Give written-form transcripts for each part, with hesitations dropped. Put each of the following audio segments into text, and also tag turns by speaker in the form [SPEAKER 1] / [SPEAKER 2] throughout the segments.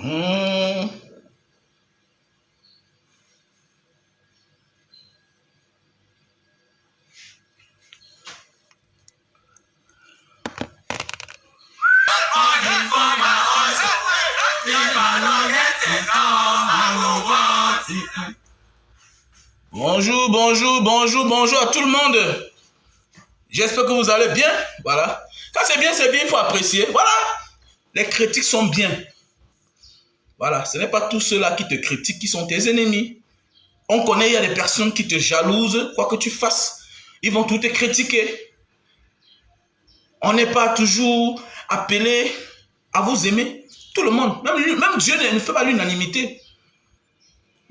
[SPEAKER 1] Hmm. Bonjour, bonjour, bonjour, bonjour à tout le monde. J'espère que vous allez bien. Voilà. Quand c'est bien, il faut apprécier. Voilà. Les critiques sont bien. Voilà. Ce n'est pas tous ceux-là qui te critiquent qui sont tes ennemis. On connaît, il y a des personnes qui te jalousent. Quoi que tu fasses, ils vont tout te critiquer. On n'est pas toujours appelé à vous aimer. Tout le monde. Même Dieu ne fait pas l'unanimité.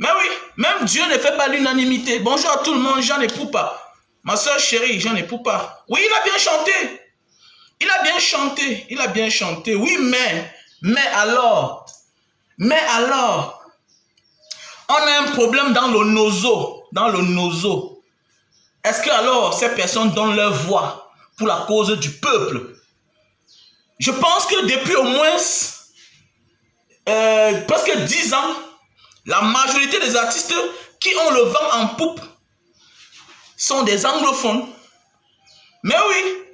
[SPEAKER 1] Mais oui, même Dieu ne fait pas l'unanimité. Bonjour à tout le monde, Jean Epoupa. Ma soeur chérie, Jean Epoupa. Oui, il a bien chanté. Il a bien chanté. Il a bien chanté. Oui, mais alors, on a un problème dans le nozo. Dans le nozo. Est-ce que alors ces personnes donnent leur voix pour la cause du peuple? Je pense que depuis au moins presque 10 ans, la majorité des artistes qui ont le vent en poupe sont des anglophones. Mais oui,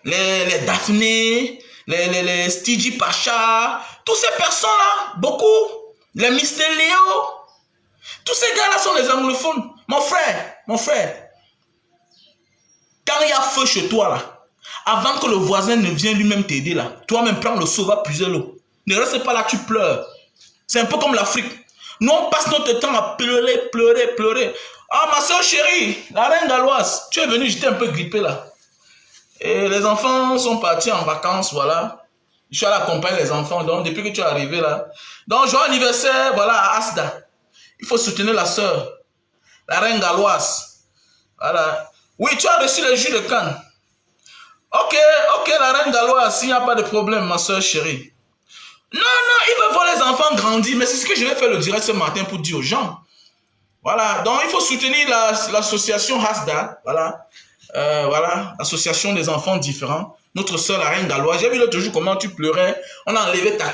[SPEAKER 1] les Daphné, les Stigi Pacha, toutes ces personnes-là, beaucoup, les Mister Léo, tous ces gars-là sont des anglophones. Mon frère, quand il y a feu chez toi, là, avant que le voisin ne vienne lui-même t'aider, là, toi-même prends le seau, va puiser l'eau. Ne reste pas là, tu pleures. C'est un peu comme l'Afrique. Nous, on passe notre temps à pleurer. Ah, ma soeur chérie, la reine galloise, tu es venue, j'étais un peu grippé là. Et les enfants sont partis en vacances, voilà. Je suis allé accompagner les enfants, donc depuis que tu es arrivé là. Donc, joyeux anniversaire, voilà, à Asda. Il faut soutenir la soeur, la reine galloise. Voilà. Oui, tu as reçu le jus de canne. Ok, la reine galloise, s'il n'y a pas de problème, ma soeur chérie. Non, il veut voir les enfants grandir, mais c'est ce que je vais faire le direct ce matin pour dire aux gens. Voilà, donc il faut soutenir l'association Hasda, voilà, l'association des enfants différents. Notre soeur, la reine galloise, j'ai vu l'autre jour comment tu pleurais, on a enlevé ta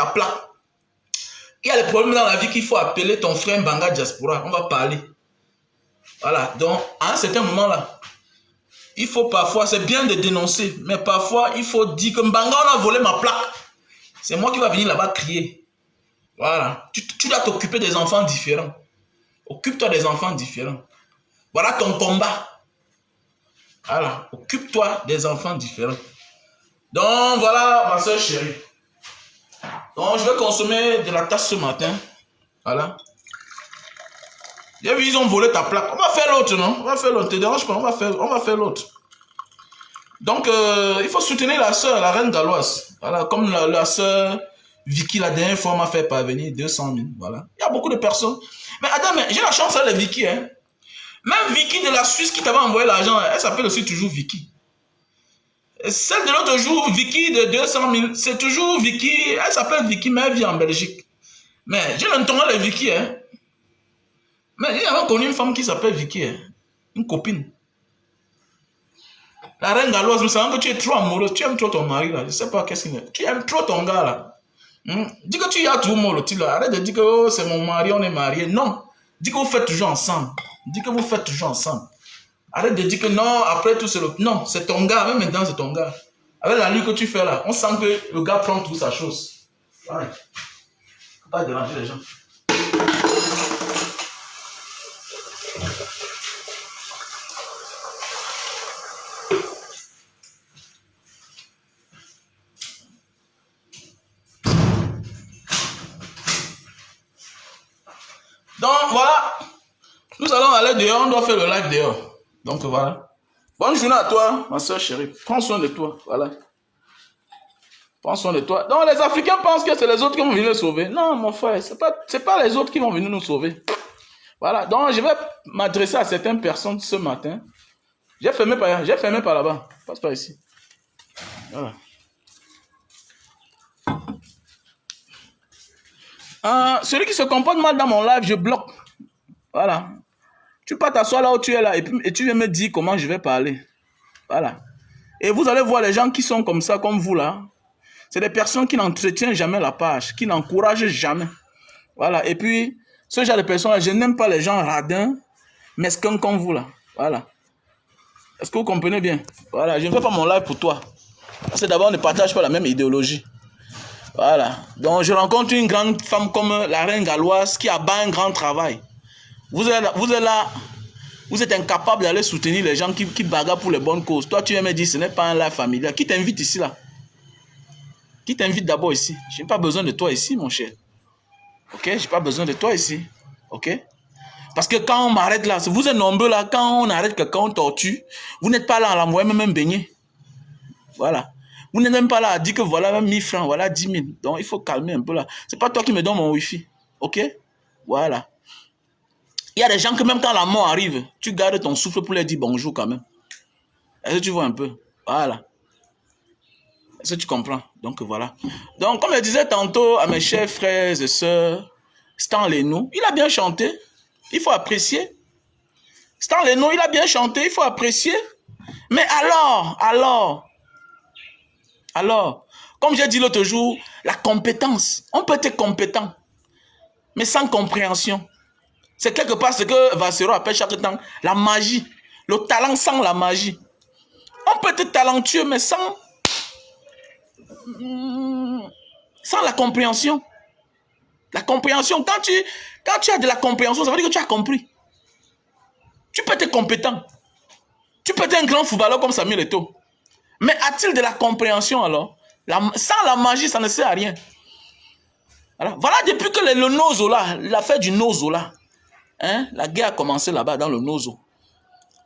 [SPEAKER 1] plaque. Il y a des problèmes dans la vie qu'il faut appeler ton frère Mbanga Diaspora, on va parler. Voilà, donc à un certain moment-là, il faut parfois, c'est bien de dénoncer, mais parfois il faut dire que Mbanga, on a volé ma plaque. C'est moi qui va venir là-bas crier. Voilà. Tu dois t'occuper des enfants différents. Occupe-toi des enfants différents. Voilà ton combat. Voilà. Occupe-toi des enfants différents. Donc, voilà, ma soeur chérie. Donc, je vais consommer de la tasse ce matin. Voilà. J'ai vu, ils ont volé ta plaque. On va faire l'autre, non? On va faire l'autre. Te dérange pas, on va faire l'autre. Donc, il faut soutenir la soeur, la reine galloise. Voilà, comme la soeur Vicky, la dernière fois, m'a fait parvenir 200 000. Voilà. Il y a beaucoup de personnes. Mais attends, j'ai la chance, elle est Vicky. Hein. Même Vicky de la Suisse qui t'avait envoyé l'argent, elle s'appelle aussi toujours Vicky. Et celle de l'autre jour, Vicky de 200 000, c'est toujours Vicky. Elle s'appelle Vicky, mais elle vit en Belgique. Mais j'ai l'entourage de Vicky. Hein. Mais j'ai jamais connu une femme qui s'appelle Vicky. Hein. Une copine. La reine galloise, nous savons que tu es trop amoureuse. Tu aimes trop ton mari là. Je ne sais pas qu'est-ce qu'il est. Tu aimes trop ton gars là. Dis que tu y as tout mon là. Arrête de dire que oh, c'est mon mari, on est mariés. Non. Dis que vous faites toujours ensemble. Dis que vous faites toujours ensemble. Arrête de dire que non, après tout c'est le... Non, c'est ton gars. Même maintenant c'est ton gars. Avec la lutte que tu fais là, on sent que le gars prend toute sa chose. Ouais. Faut pas déranger les gens. Donc voilà, nous allons aller dehors, on doit faire le live dehors. Donc voilà. Bonne journée à toi, ma soeur chérie. Prends soin de toi, voilà. Prends soin de toi. Donc les Africains pensent que c'est les autres qui vont venir les sauver. Non, mon frère, c'est pas les autres qui vont venir nous sauver. Voilà, donc je vais m'adresser à certaines personnes ce matin. J'ai fermé par là-bas. Passe par ici. Voilà. Celui qui se comporte mal dans mon live, je bloque. Voilà. Tu peux t'asseoir là où tu es là et tu viens me dire comment je vais parler. Voilà. Et vous allez voir les gens qui sont comme ça, comme vous là. C'est des personnes qui n'entretiennent jamais la page, qui n'encouragent jamais. Voilà. Et puis, ce genre de personnes, je n'aime pas les gens radins, mesquins comme vous, là. Voilà. Est-ce que vous comprenez bien? Voilà. Je ne fais pas mon live pour toi. Parce que d'abord, on ne partage pas la même idéologie. Voilà. Donc, je rencontre une grande femme comme la reine galloise qui a bas un grand travail. Vous êtes là, vous êtes incapable d'aller soutenir les gens qui bagarrent pour les bonnes causes. Toi, tu viens me dire, ce n'est pas un live familial. Qui t'invite ici, là? Qui t'invite d'abord ici? Je n'ai pas besoin de toi ici, mon cher. Ok? Je n'ai pas besoin de toi ici. Ok? Parce que quand on m'arrête là, vous êtes nombreux là, quand on arrête quelqu'un, on tortue, vous n'êtes pas là à l'envoyer même baigner. Voilà. Vous n'êtes même pas là à dire que voilà même 1000 francs, voilà 10 000. Donc il faut calmer un peu là. C'est pas toi qui me donnes mon wifi. Ok? Voilà. Il y a des gens que même quand la mort arrive, tu gardes ton souffle pour leur dire bonjour quand même. Est-ce que tu vois un peu? Voilà. Est-ce que tu comprends? Donc voilà. Donc comme je disais tantôt à mes chers frères et sœurs, Stan Leno, il a bien chanté. Il faut apprécier. Stan Leno, il a bien chanté, il faut apprécier. Mais alors, comme j'ai dit l'autre jour, la compétence. On peut être compétent, mais sans compréhension. C'est quelque part ce que Vassero appelle chaque temps la magie. Le talent sans la magie. On peut être talentueux, mais sans la compréhension. La compréhension, quand tu as de la compréhension, ça veut dire que tu as compris. Tu peux être compétent. Tu peux être un grand footballeur comme Samuel Eto'o. Mais a-t-il de la compréhension alors? Sans la magie, ça ne sert à rien. Voilà depuis que le Nozo là, l'affaire du Nozo là, hein, la guerre a commencé là-bas dans le Nozo.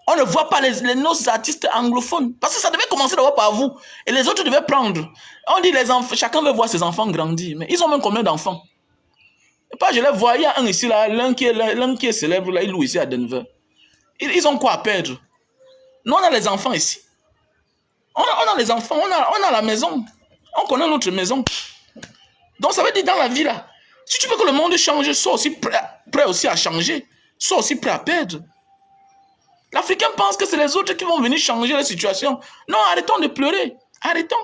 [SPEAKER 1] On ne voit pas nos artistes anglophones. Parce que ça devait commencer d'abord par vous. Et les autres devaient prendre. On dit les enfants, chacun veut voir ses enfants grandir. Mais ils ont même combien d'enfants? Et pas je les vois, il y a un ici là, l'un qui est célèbre là, il loue ici à Denver. Ils ont quoi à perdre? Nous on a les enfants ici. On a les enfants, on a la maison. On connaît notre maison. Donc ça veut dire dans la vie là, si tu veux que le monde change, sois aussi prêt aussi à changer. Sois aussi prêt à perdre. L'Africain pense que c'est les autres qui vont venir changer la situation. Non, arrêtons de pleurer. Arrêtons.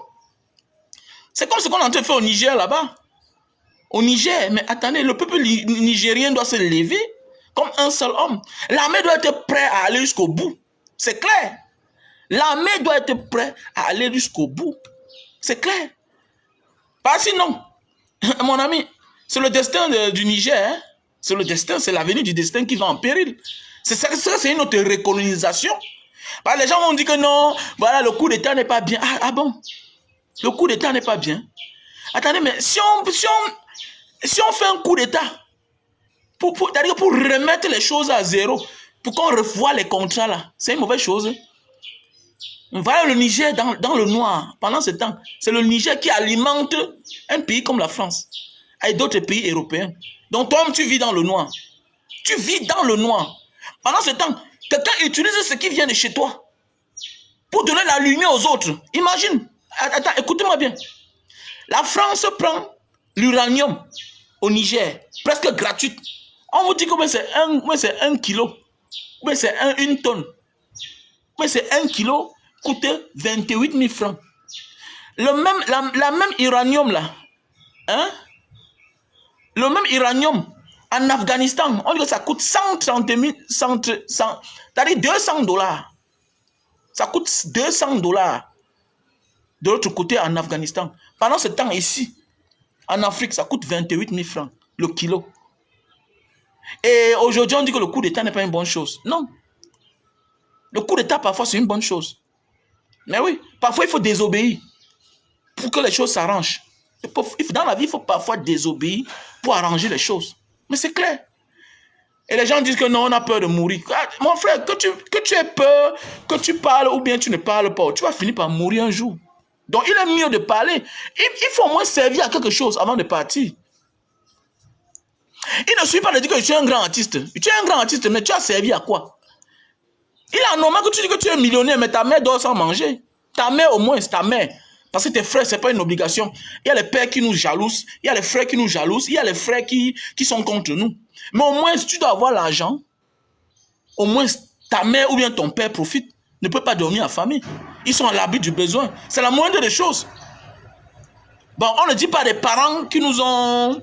[SPEAKER 1] C'est comme ce qu'on a en train de faire au Niger là-bas. Au Niger, mais attendez, le peuple nigérien doit se lever comme un seul homme. L'armée doit être prête à aller jusqu'au bout. C'est clair. L'armée doit être prête à aller jusqu'au bout. C'est clair. Pas sinon, mon ami, c'est le destin du Niger. Hein? C'est le destin, c'est l'avenir du destin qui va en péril. C'est une autre recolonisation. Bah, les gens vont dire que non, voilà, le coup d'État n'est pas bien. Ah bon? Le coup d'État n'est pas bien. Attendez, mais si on fait un coup d'État, pour remettre les choses à zéro, pour qu'on revoie les contrats là, c'est une mauvaise chose. Voilà le Niger dans le noir. Pendant ce temps, c'est le Niger qui alimente un pays comme la France et d'autres pays européens. Donc toi, tu vis dans le noir. Tu vis dans le noir. Pendant ce temps, quelqu'un utilise ce qui vient de chez toi pour donner la lumière aux autres. Imagine. Attends, écoutez-moi bien. La France prend l'uranium au Niger, presque gratuit. On vous dit que c'est 1 kilo. C'est une tonne. C'est 1 kilo coûte 28 000 francs. La même uranium là, hein? Le même uranium en Afghanistan, on dit que ça coûte 130 000, c'est-à-dire 200 $. Ça coûte 200 $ de l'autre côté en Afghanistan. Pendant ce temps ici, en Afrique, ça coûte 28 000 francs le kilo. Et aujourd'hui, on dit que le coup d'État n'est pas une bonne chose. Non. Le coup d'État, parfois, c'est une bonne chose. Mais oui, parfois, il faut désobéir pour que les choses s'arrangent. Dans la vie, il faut parfois désobéir pour arranger les choses. Mais c'est clair. Et les gens disent que non, on a peur de mourir. Mon frère, que tu aies peur, que tu parles ou bien tu ne parles pas, tu vas finir par mourir un jour. Donc, il est mieux de parler. Il faut au moins servir à quelque chose avant de partir. Il ne suffit pas de dire que tu es un grand artiste. Tu es un grand artiste, mais tu as servi à quoi? Il est normal que tu dis que tu es millionnaire, mais ta mère dort sans manger. Ta mère, au moins, c'est ta mère. Parce que tes frères, ce n'est pas une obligation. Il y a les pères qui nous jalousent, il y a les frères qui nous jalousent, il y a les frères qui sont contre nous. Mais au moins, si tu dois avoir l'argent, au moins ta mère ou bien ton père profite, ne peut pas dormir en famille. Ils sont à l'abri du besoin. C'est la moindre des choses. Bon, on ne dit pas des parents qui nous ont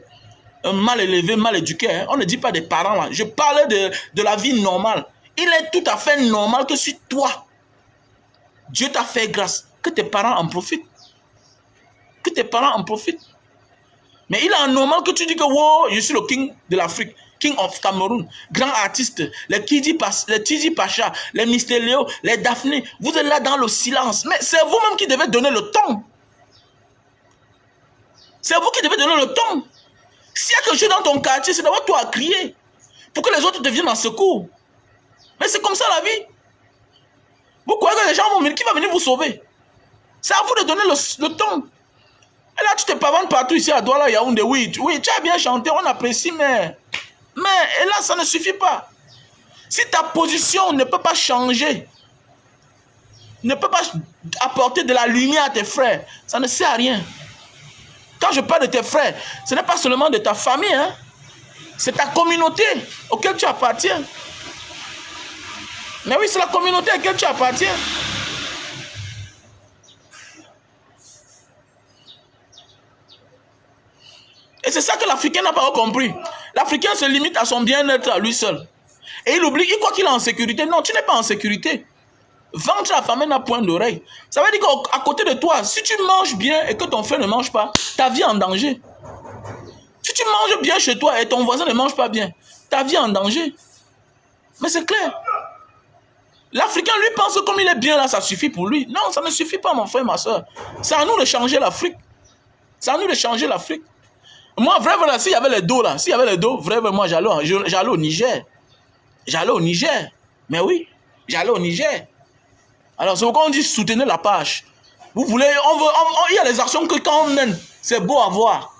[SPEAKER 1] mal élevés, mal éduqués. Hein. On ne dit pas des parents là. Je parle de la vie normale. Il est tout à fait normal que si toi, Dieu t'a fait grâce, que tes parents en profitent. Que tes parents en profitent. Mais il est normal que tu dis que wow, je suis le king de l'Afrique, king of Cameroun, grand artiste, les Tidi Pacha, les Mister Léo, les Daphné, vous êtes là dans le silence. Mais c'est vous-même qui devez donner le ton. C'est vous qui devez donner le ton. S'il y a quelque chose dans ton quartier, c'est d'abord toi à crier pour que les autres te viennent en secours. Mais c'est comme ça la vie. Vous croyez que les gens vont venir, qui va venir vous sauver? C'est à vous de donner le ton. Et là, tu te pavannes partout ici à Douala, Yaoundé. Oui, tu as bien chanté, on apprécie, mais et là, ça ne suffit pas. Si ta position ne peut pas changer, ne peut pas apporter de la lumière à tes frères, ça ne sert à rien. Quand je parle de tes frères, ce n'est pas seulement de ta famille, hein? C'est ta communauté auquel tu appartiens. Mais oui, c'est la communauté à laquelle tu appartiens. Et c'est ça que l'Africain n'a pas compris. L'Africain se limite à son bien-être à lui seul. Et il oublie, il croit qu'il est en sécurité. Non, tu n'es pas en sécurité. Ventre affamé n'a point d'oreille. Ça veut dire qu'à côté de toi, si tu manges bien et que ton frère ne mange pas, ta vie est en danger. Si tu manges bien chez toi et ton voisin ne mange pas bien, ta vie est en danger. Mais c'est clair. L'Africain, lui, pense que comme il est bien là, ça suffit pour lui. Non, ça ne suffit pas, mon frère, ma soeur. C'est à nous de changer l'Afrique. C'est à nous de changer l'Afrique. Moi, vrai, voilà, s'il y avait les dos là, s'il y avait les dos, vrai, moi, j'allais au Niger. J'allais au Niger. Mais oui, j'allais au Niger. Alors, c'est pourquoi on dit soutenez la page. Vous voulez, il y a des actions que quand on mène, c'est beau à voir.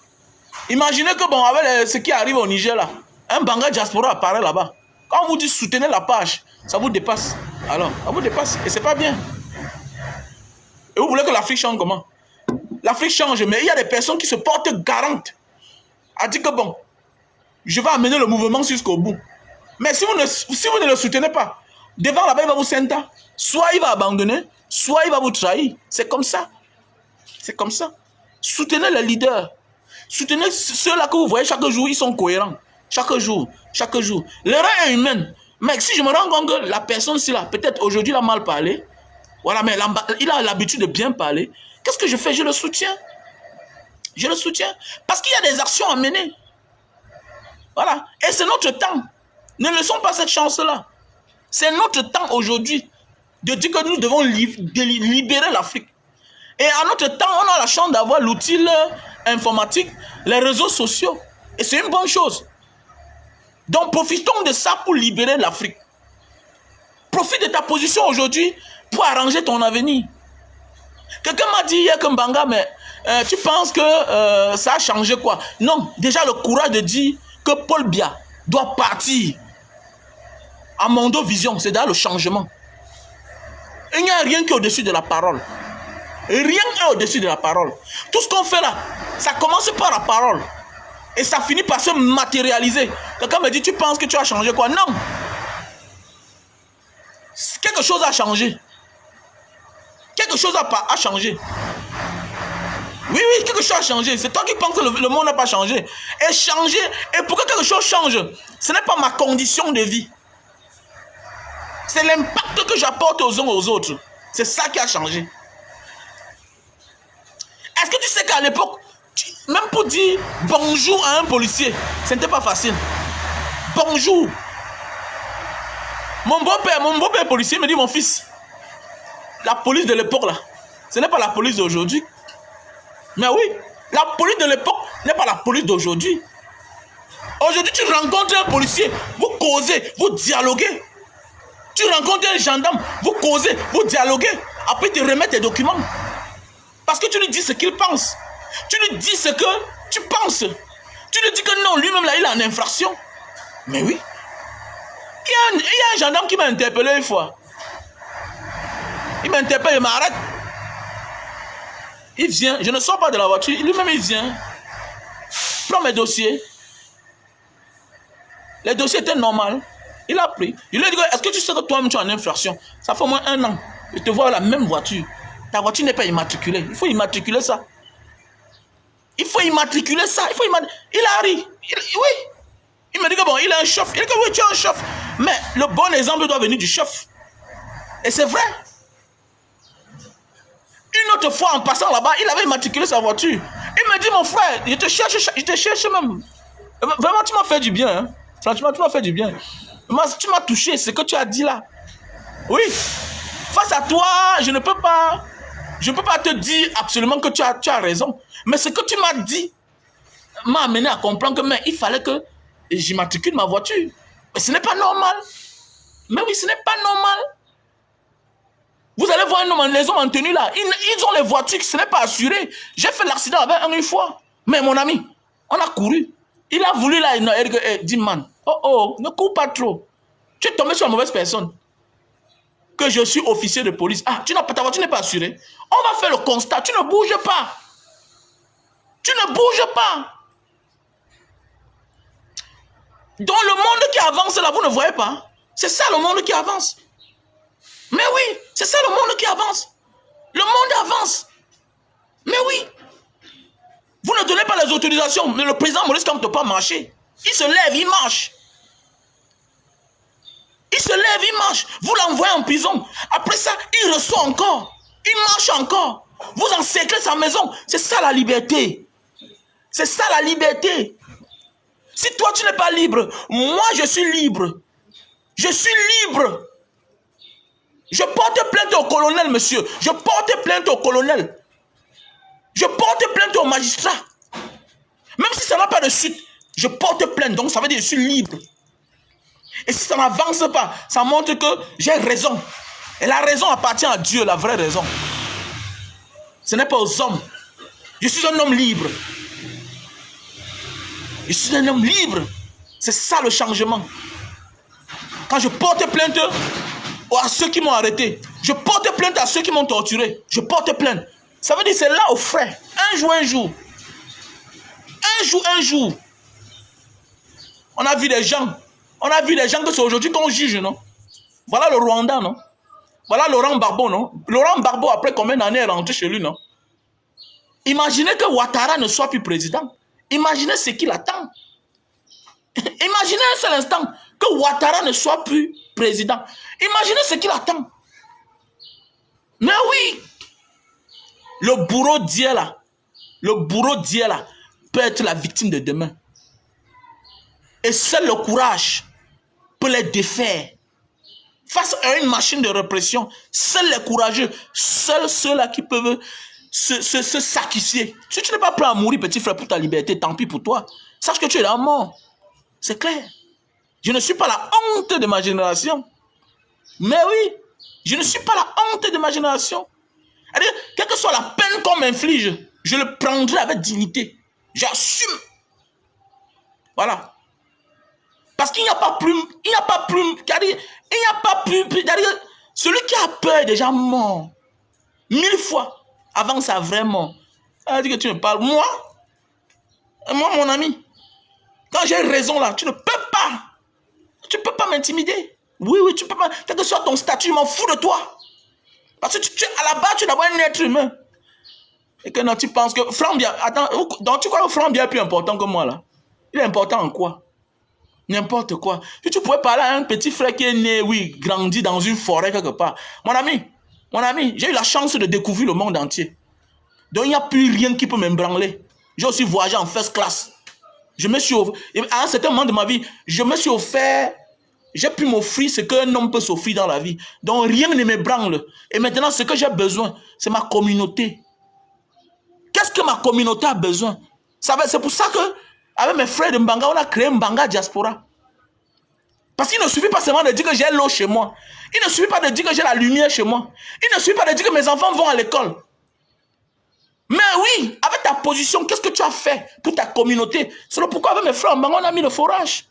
[SPEAKER 1] Imaginez que, bon, avec ce qui arrive au Niger là, un Banga diaspora apparaît là-bas. Quand on vous dit soutenez la page, ça vous dépasse. Alors, ça vous dépasse. Et c'est pas bien. Et vous voulez que l'Afrique change comment? L'Afrique change, mais il y a des personnes qui se portent garantes. A dit que bon, je vais amener le mouvement jusqu'au bout. Mais si vous ne le soutenez pas, devant là-bas, il va vous sentir. Soit il va abandonner, soit il va vous trahir. C'est comme ça. C'est comme ça. Soutenez les leaders. Soutenez ceux-là que vous voyez chaque jour, ils sont cohérents. Chaque jour, chaque jour. L'erreur est humaine. Mais si je me rends compte que la personne, si là, peut-être aujourd'hui, il a mal parlé, voilà, mais il a l'habitude de bien parler, qu'est-ce que je fais? Je le soutiens. Je le soutiens. Parce qu'il y a des actions à mener. Voilà. Et c'est notre temps. Ne laissons pas cette chance-là. C'est notre temps aujourd'hui de dire que nous devons libérer l'Afrique. Et à notre temps, on a la chance d'avoir l'outil informatique, les réseaux sociaux. Et c'est une bonne chose. Donc profitons de ça pour libérer l'Afrique. Profite de ta position aujourd'hui pour arranger ton avenir. Quelqu'un m'a dit hier que Mbanga, mais tu penses que ça a changé quoi? Non, déjà le courage de dire que Paul Biya doit partir. À Mondo Vision, c'est dans le changement. Il n'y a rien qui est au-dessus de la parole. Rien n'est au-dessus de la parole. Tout ce qu'on fait là, ça commence par la parole. Et ça finit par se matérialiser. Quelqu'un me dit, tu penses que tu as changé quoi? Non. Quelque chose a changé. Quelque chose a changé. Oui, quelque chose a changé. C'est toi qui penses que le monde n'a pas changé. Et changer, et pour que quelque chose change, ce n'est pas ma condition de vie. C'est l'impact que j'apporte aux uns aux autres. C'est ça qui a changé. Est-ce que tu sais qu'à l'époque, même pour dire bonjour à un policier, ce n'était pas facile. Bonjour. Mon beau-père policier me dit, mon fils, la police de l'époque là, ce n'est pas la police d'aujourd'hui. Mais oui, la police de l'époque n'est pas la police d'aujourd'hui. Aujourd'hui, tu rencontres un policier, vous causez, vous dialoguez. Tu rencontres un gendarme, vous causez, vous dialoguez. Après, il te remet tes documents. Parce que tu lui dis ce qu'il pense. Tu lui dis ce que tu penses. Tu lui dis que non, lui-même là, il est en infraction. Mais oui. Il y a un gendarme qui m'a interpellé une fois. Il m'interpelle, il m'arrête. Il vient, je ne sors pas de la voiture, lui-même il vient. Prends mes dossiers. Les dossiers étaient normaux. Il a pris. Il lui a dit, est-ce que tu sais que toi-même tu es en infraction? Ça fait au moins 1 an. Je te vois la même voiture. Ta voiture n'est pas immatriculée. Il faut immatriculer ça. Il faut immatriculer ça. Il arrive. Oui. Il me dit que bon, il a un chef. Il dit que oui, tu as un chef. Mais le bon exemple doit venir du chef. Et c'est vrai. Une autre fois, en passant là-bas, il avait immatriculé sa voiture. Il me dit, mon frère, je te cherche même. Vraiment, tu m'as fait du bien. Hein? Franchement, tu m'as fait du bien. Tu m'as touché, ce que tu as dit là. Oui. Face à toi, je ne peux pas te dire absolument que tu as raison. Mais ce que tu m'as dit m'a amené à comprendre que il fallait que j'immatricule ma voiture. Mais ce n'est pas normal. Mais oui, ce n'est pas normal. Vous allez voir les hommes en tenue là. Ils ont les voitures, ce n'est pas assuré. J'ai fait l'accident avec un une fois. Mais mon ami, on a couru. Il a voulu là, il a dit, dis man, oh, ne cours pas trop. Tu es tombé sur la mauvaise personne. Que je suis officier de police. Ah, ta voiture n'est pas assurée. On va faire le constat. Tu ne bouges pas. Tu ne bouges pas. Dans le monde qui avance là, vous ne voyez pas. C'est ça le monde qui avance. Mais oui, c'est ça le monde qui avance. Le monde avance. Mais oui. Vous ne donnez pas les autorisations. Mais le président Maurice Kamto ne peut pas marcher. Il se lève, il marche. Il se lève, il marche. Vous l'envoyez en prison. Après ça, il reçoit encore. Il marche encore. Vous encerclez sa maison. C'est ça la liberté. C'est ça la liberté. Si toi tu n'es pas libre, moi je suis libre. Je suis libre. Je porte plainte au colonel, monsieur. Je porte plainte au colonel. Je porte plainte au magistrat. Même si ça n'a pas de suite, je porte plainte. Donc ça veut dire que je suis libre. Et si ça n'avance pas, ça montre que j'ai raison. Et la raison appartient à Dieu, la vraie raison. Ce n'est pas aux hommes. Je suis un homme libre. Je suis un homme libre. C'est ça le changement. Quand je porte plainte à ceux qui m'ont arrêté, je porte plainte à ceux qui m'ont torturé, je porte plainte. Ça veut dire c'est là au frais. Un jour. Un jour. On a vu des gens que c'est aujourd'hui qu'on juge, non? Voilà le Rwanda, non? Voilà Laurent Gbagbo, non? Laurent Gbagbo, après combien d'années est rentré chez lui, non? Imaginez que Ouattara ne soit plus président. Imaginez ce qu'il attend. Imaginez un seul instant que Ouattara ne soit plus président. Imaginez ce qu'il attend. Mais oui, le bourreau d'hier là, peut être la victime de demain. Et seul le courage peut les défaire. Face à une machine de répression, seuls les courageux, seuls ceux-là qui peuvent se sacrifier. Si tu n'es pas prêt à mourir, petit frère, pour ta liberté, tant pis pour toi. Sache que tu es là mort. C'est clair. Je ne suis pas la honte de ma génération. Mais oui, je ne suis pas la honte de ma génération. C'est-à-dire, quelle que soit la peine qu'on m'inflige, je le prendrai avec dignité. J'assume. Voilà. Parce qu'il n'y a pas plus, celui qui a peur est déjà mort. 1000 fois avant sa vraie mort. Ça veut dire que tu me parles. Moi, mon ami, quand j'ai raison là, tu ne peux pas m'intimider. Oui, tu peux pas. Quel que soit ton statut, je m'en fous de toi. Parce que à la base, tu es d'abord un être humain. Et que non, tu penses que Frambia, attends, donc tu crois que Frambia est plus important que moi là? Il est important en quoi? N'importe quoi. Si tu pouvais parler à un petit frère qui est né, oui, grandi dans une forêt quelque part. Mon ami, j'ai eu la chance de découvrir le monde entier. Donc il n'y a plus rien qui peut m'ébranler. J'ai aussi voyagé en first class. À un certain moment de ma vie, je me suis offert, j'ai pu m'offrir ce qu'un homme peut s'offrir dans la vie. Donc rien ne m'ébranle. Et maintenant, ce que j'ai besoin, c'est ma communauté. Qu'est-ce que ma communauté a besoin? C'est pour ça que, avec mes frères de Mbanga, on a créé Mbanga Diaspora. Parce qu'il ne suffit pas seulement de dire que j'ai l'eau chez moi. Il ne suffit pas de dire que j'ai la lumière chez moi. Il ne suffit pas de dire que mes enfants vont à l'école. Mais oui, avec ta position, qu'est-ce que tu as fait pour ta communauté? C'est pourquoi avec mes frères en Mbanga, on a mis le forage.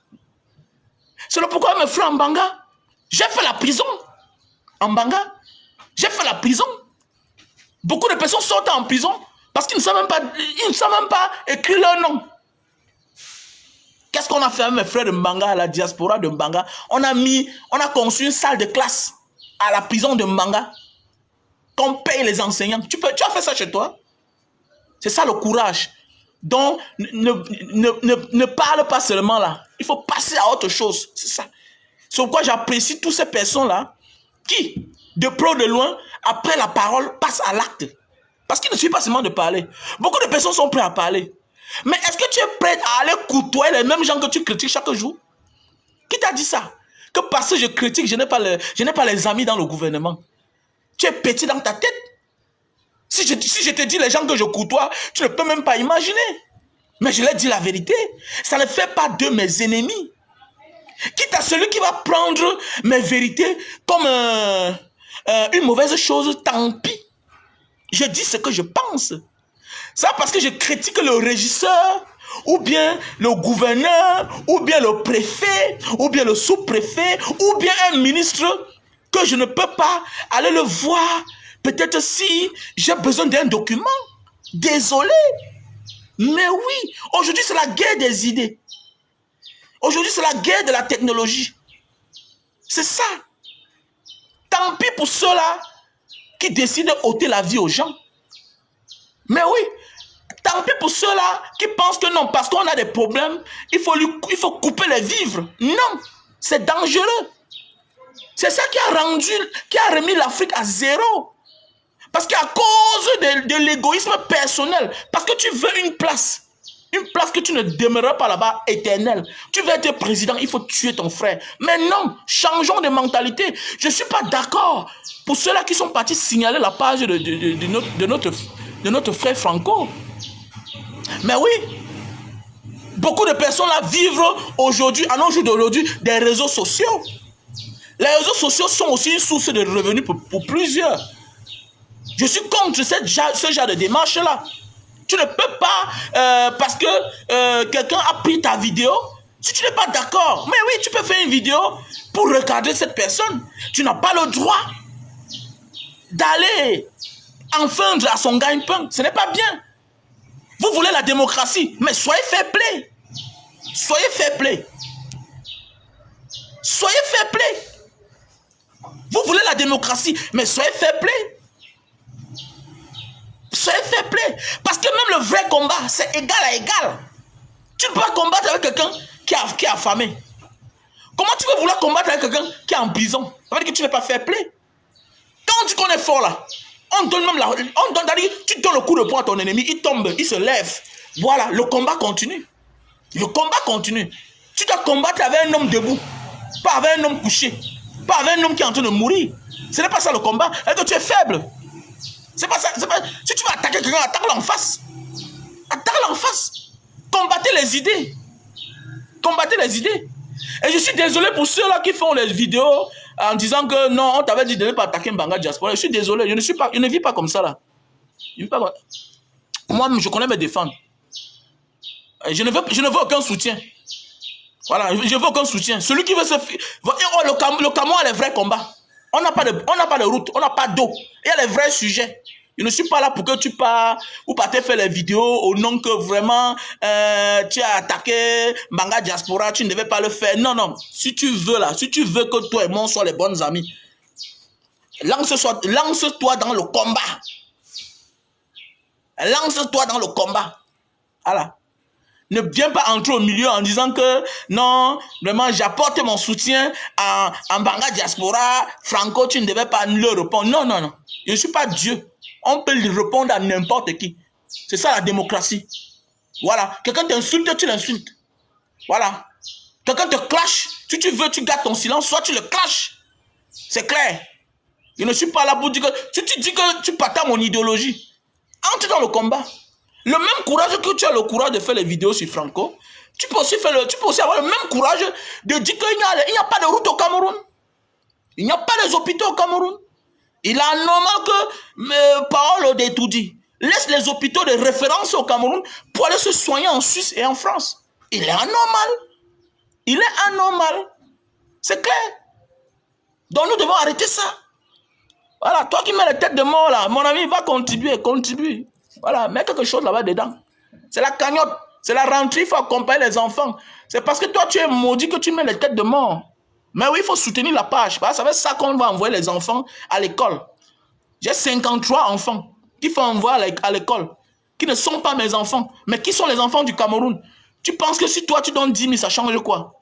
[SPEAKER 1] C'est pourquoi avec mes frères en Mbanga, j'ai fait la prison. En Mbanga, j'ai fait la prison. Beaucoup de personnes sortent en prison parce qu'ils ne savent même pas écrire leur nom. Qu'est-ce qu'on a fait avec mes frères de Mbanga, à la diaspora de Mbanga? On a conçu une salle de classe à la prison de Mbanga. Qu'on paye les enseignants. Tu as fait ça chez toi? C'est ça le courage. Donc, ne parle pas seulement là. Il faut passer à autre chose. C'est ça. C'est pourquoi j'apprécie toutes ces personnes-là qui, de près ou de loin, après la parole, passent à l'acte. Parce qu'il ne suffit pas seulement de parler. Beaucoup de personnes sont prêtes à parler. Mais est-ce que tu es prêt à aller côtoyer les mêmes gens que tu critiques chaque jour? Qui t'a dit ça? Que parce que je critique, je n'ai pas les amis dans le gouvernement. Tu es petit dans ta tête. Si je te dis les gens que je côtoie, tu ne peux même pas imaginer. Mais je leur dis la vérité. Ça ne fait pas d'eux mes ennemis. Quitte à celui qui va prendre mes vérités comme une mauvaise chose, tant pis. Je dis ce que je pense. Ça parce que je critique le régisseur, ou bien le gouverneur, ou bien le préfet, ou bien le sous-préfet, ou bien un ministre que je ne peux pas aller le voir. Peut-être si j'ai besoin d'un document. Désolé. Mais oui, aujourd'hui c'est la guerre des idées. Aujourd'hui c'est la guerre de la technologie. C'est ça. Tant pis pour ceux-là qui décident d'ôter la vie aux gens. Mais oui, tant pis pour ceux-là qui pensent que non, parce qu'on a des problèmes, il faut couper les vivres. Non, c'est dangereux. C'est ça qui a remis l'Afrique à zéro. Parce qu'à cause de l'égoïsme personnel, parce que tu veux une place que tu ne demeureras pas là-bas éternelle. Tu veux être président, il faut tuer ton frère. Mais non, changeons de mentalité. Je ne suis pas d'accord pour ceux-là qui sont partis signaler la page de notre frère Franco. Mais oui, beaucoup de personnes là vivent aujourd'hui, à nos jours d'aujourd'hui, des réseaux sociaux. Les réseaux sociaux sont aussi une source de revenus pour plusieurs. Je suis contre ce genre de démarche-là. Tu ne peux pas, parce que quelqu'un a pris ta vidéo, si tu n'es pas d'accord, mais oui, tu peux faire une vidéo pour regarder cette personne. Tu n'as pas le droit d'aller enfreindre à son gagne-pain. Ce n'est pas bien. Vous voulez la démocratie, mais soyez fair play. Soyez fair play. Soyez fair play. Vous voulez la démocratie, mais soyez fair play. Soyez fair play. Parce que même le vrai combat, c'est égal à égal. Tu ne peux pas combattre avec quelqu'un qui est affamé. Comment tu peux vouloir combattre avec quelqu'un qui est en prison? Ça veut dire que tu n'es pas fair play. Quand tu connais fort là, on donne même tu donnes le coup de poing à ton ennemi, il tombe, il se lève. Voilà, le combat continue. Le combat continue. Tu dois combattre avec un homme debout, pas avec un homme couché, pas avec un homme qui est en train de mourir. Ce n'est pas ça le combat. Est-ce que tu es faible? C'est pas ça. Si tu vas attaquer quelqu'un, attaque-le en face. Attaque-le en face. Combattez les idées. Combattez les idées. Et je suis désolé pour ceux-là qui font les vidéos en disant que non, on t'avait dit de ne pas attaquer Mbanga Diaspora. Je suis désolé, je ne vis pas comme ça là. Moi, je connais me défendre. Je ne veux aucun soutien. Voilà, je veux aucun soutien. Celui qui veut se... Le Cameroun a les vrais combats. On n'a pas de route, on n'a pas d'eau. Il y a les vrais sujets. Je ne suis pas là pour que tu pars ou partez faire les vidéos au nom que vraiment tu as attaqué Mbanga Diaspora, tu ne devais pas le faire. Non, non. Si tu veux que toi et moi soient les bonnes amies, lance-toi dans le combat. Lance-toi dans le combat. Voilà. Ne viens pas entrer au milieu en disant que non, vraiment, j'apporte mon soutien à Mbanga Diaspora. Franco, tu ne devais pas le répondre. Non, non, non. Je ne suis pas Dieu. On peut lui répondre à n'importe qui. C'est ça la démocratie. Voilà. Quelqu'un t'insulte, tu l'insultes. Voilà. Quelqu'un te clash. Si tu veux, tu gardes ton silence, soit tu le clashes. C'est clair. Je ne suis pas là pour dire que... Si tu dis que tu partages mon idéologie, entre dans le combat. Le même courage que tu as le courage de faire les vidéos sur Franco, tu peux aussi avoir le même courage de dire qu'il n'y a pas de route au Cameroun. Il n'y a pas de hôpitaux au Cameroun. Il est anormal que Paolo Détoudi laisse les hôpitaux de référence au Cameroun pour aller se soigner en Suisse et en France. Il est anormal. Il est anormal. C'est clair. Donc nous devons arrêter ça. Voilà, toi qui mets la tête de mort là, mon ami, va contribuer. Voilà, mets quelque chose là-bas dedans. C'est la cagnotte, c'est la rentrée, il faut accompagner les enfants. C'est parce que toi tu es maudit que tu mets les têtes de mort. Mais oui, il faut soutenir la page. C'est avec ça qu'on va envoyer les enfants à l'école. J'ai 53 enfants qu'il faut envoyer à l'école. qui ne sont pas mes enfants, mais qui sont les enfants du Cameroun. Tu penses que si toi tu donnes 10 000, ça change quoi?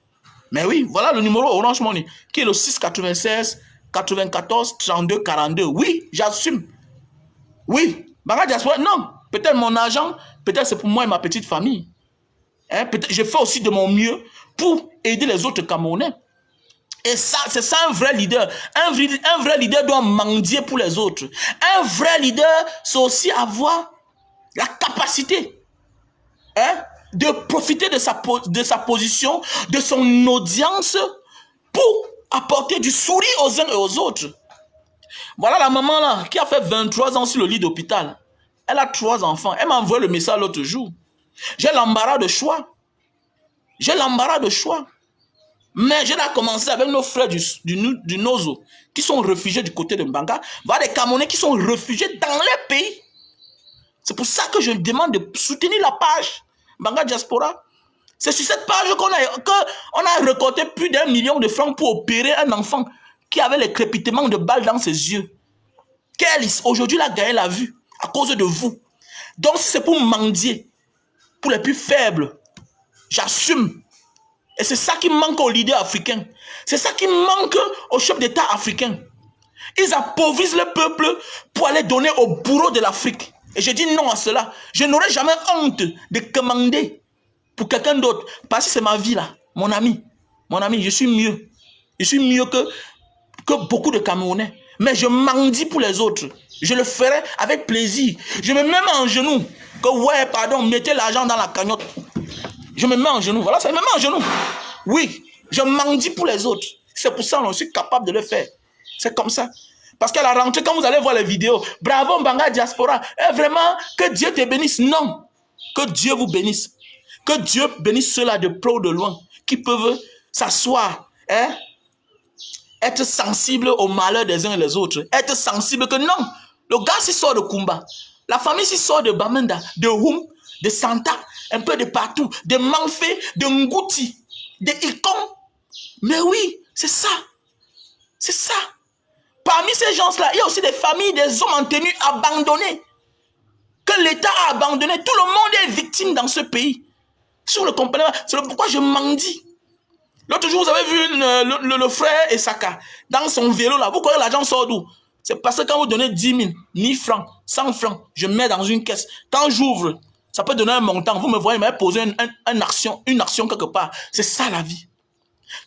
[SPEAKER 1] Mais oui, voilà le numéro Orange Money, qui est le 696 94 32 42. Oui, j'assume. Oui, Banga Diaspora, non. Peut-être mon argent, peut-être c'est pour moi et ma petite famille. Hein, peut-être je fais aussi de mon mieux pour aider les autres Camerounais. Et ça, c'est ça un vrai leader. Un vrai leader doit mendier pour les autres. Un vrai leader, c'est aussi avoir la capacité, hein, de profiter de sa position, de son audience pour apporter du sourire aux uns et aux autres. Voilà la maman là qui a fait 23 ans sur le lit d'hôpital. Elle a 3 enfants. Elle m'a envoyé le message l'autre jour. J'ai l'embarras de choix. J'ai l'embarras de choix. Mais je dois commencer avec nos frères du Nozo qui sont réfugiés du côté de Mbanga. Voilà des Camerounais qui sont réfugiés dans les pays. C'est pour ça que je demande de soutenir la page Banga Diaspora. C'est sur cette page qu'on a récolté plus d'1 million de francs pour opérer un enfant qui avait les crépitements de balles dans ses yeux. Aujourd'hui, il a gagné la vue à cause de vous. Donc, si c'est pour mendier, pour les plus faibles, j'assume. Et c'est ça qui manque aux leaders africains. C'est ça qui manque aux chefs d'État africains. Ils appauvrissent le peuple pour aller donner au bourreau de l'Afrique. Et je dis non à cela. Je n'aurai jamais honte de commander pour quelqu'un d'autre. Parce que c'est ma vie là. Mon ami, je suis mieux. Je suis mieux que beaucoup de Camerounais. Mais je mendie pour les autres. Je le ferai avec plaisir. Je me mets en genoux. Que ouais, pardon, mettez l'argent dans la cagnotte. Je me mets en genoux. Voilà, ça me met en genoux. Oui, je mendie pour les autres. C'est pour ça que je suis capable de le faire. C'est comme ça. Parce qu'à la rentrée, quand vous allez voir les vidéos, bravo Banga Diaspora, vraiment, que Dieu te bénisse. Non, que Dieu vous bénisse. Que Dieu bénisse ceux-là de près ou de loin, qui peuvent s'asseoir, hein, être sensibles au malheur des uns et des autres. Être sensible que non, le gars s'y sort de Kumba, la famille s'y sort de Bamenda, de Houm, de Santa, un peu de partout, de Manfé, de Ngouti, de Ikon. Mais oui, c'est ça. C'est ça. Parmi ces gens-là, il y a aussi des familles, des hommes en tenue abandonnés. Que l'État a abandonné. Tout le monde est victime dans ce pays. Si vous le comprenez, c'est pourquoi je mendie. L'autre jour, vous avez vu le frère Esaka dans son vélo là. Vous croyez que l'argent sort d'où? C'est parce que quand vous donnez 10 000, 1000 francs, 100 francs, je mets dans une caisse. Quand j'ouvre, ça peut donner un montant. Vous me voyez, mais poser une action quelque part. C'est ça la vie.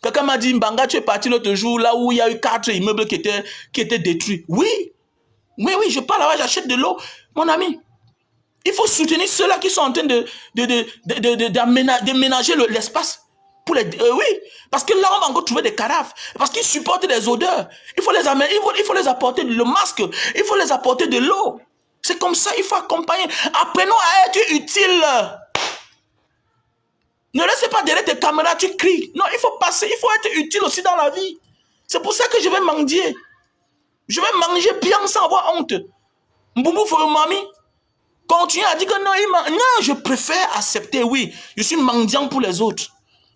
[SPEAKER 1] Quelqu'un m'a dit, Mbanga, tu es parti l'autre jour là où il y a eu 4 immeubles qui étaient détruits. Oui, je pars là-bas, j'achète de l'eau. Mon ami, il faut soutenir ceux-là qui sont en train d'aménager l'espace. Oui, parce que là, on va encore trouver des cadavres. Parce qu'ils supportent des odeurs. Il faut les amener, il faut les apporter le masque. Il faut les apporter de l'eau. C'est comme ça, il faut accompagner. Apprenons à être utiles. Ne laissez pas derrière tes caméras, tu cries. Non, il faut passer, il faut être utile aussi dans la vie. C'est pour ça que je vais mendier. Je vais manger bien sans avoir honte. Mboubou Mami, continue à dire que non, non, je préfère accepter, oui. Je suis mendiant pour les autres.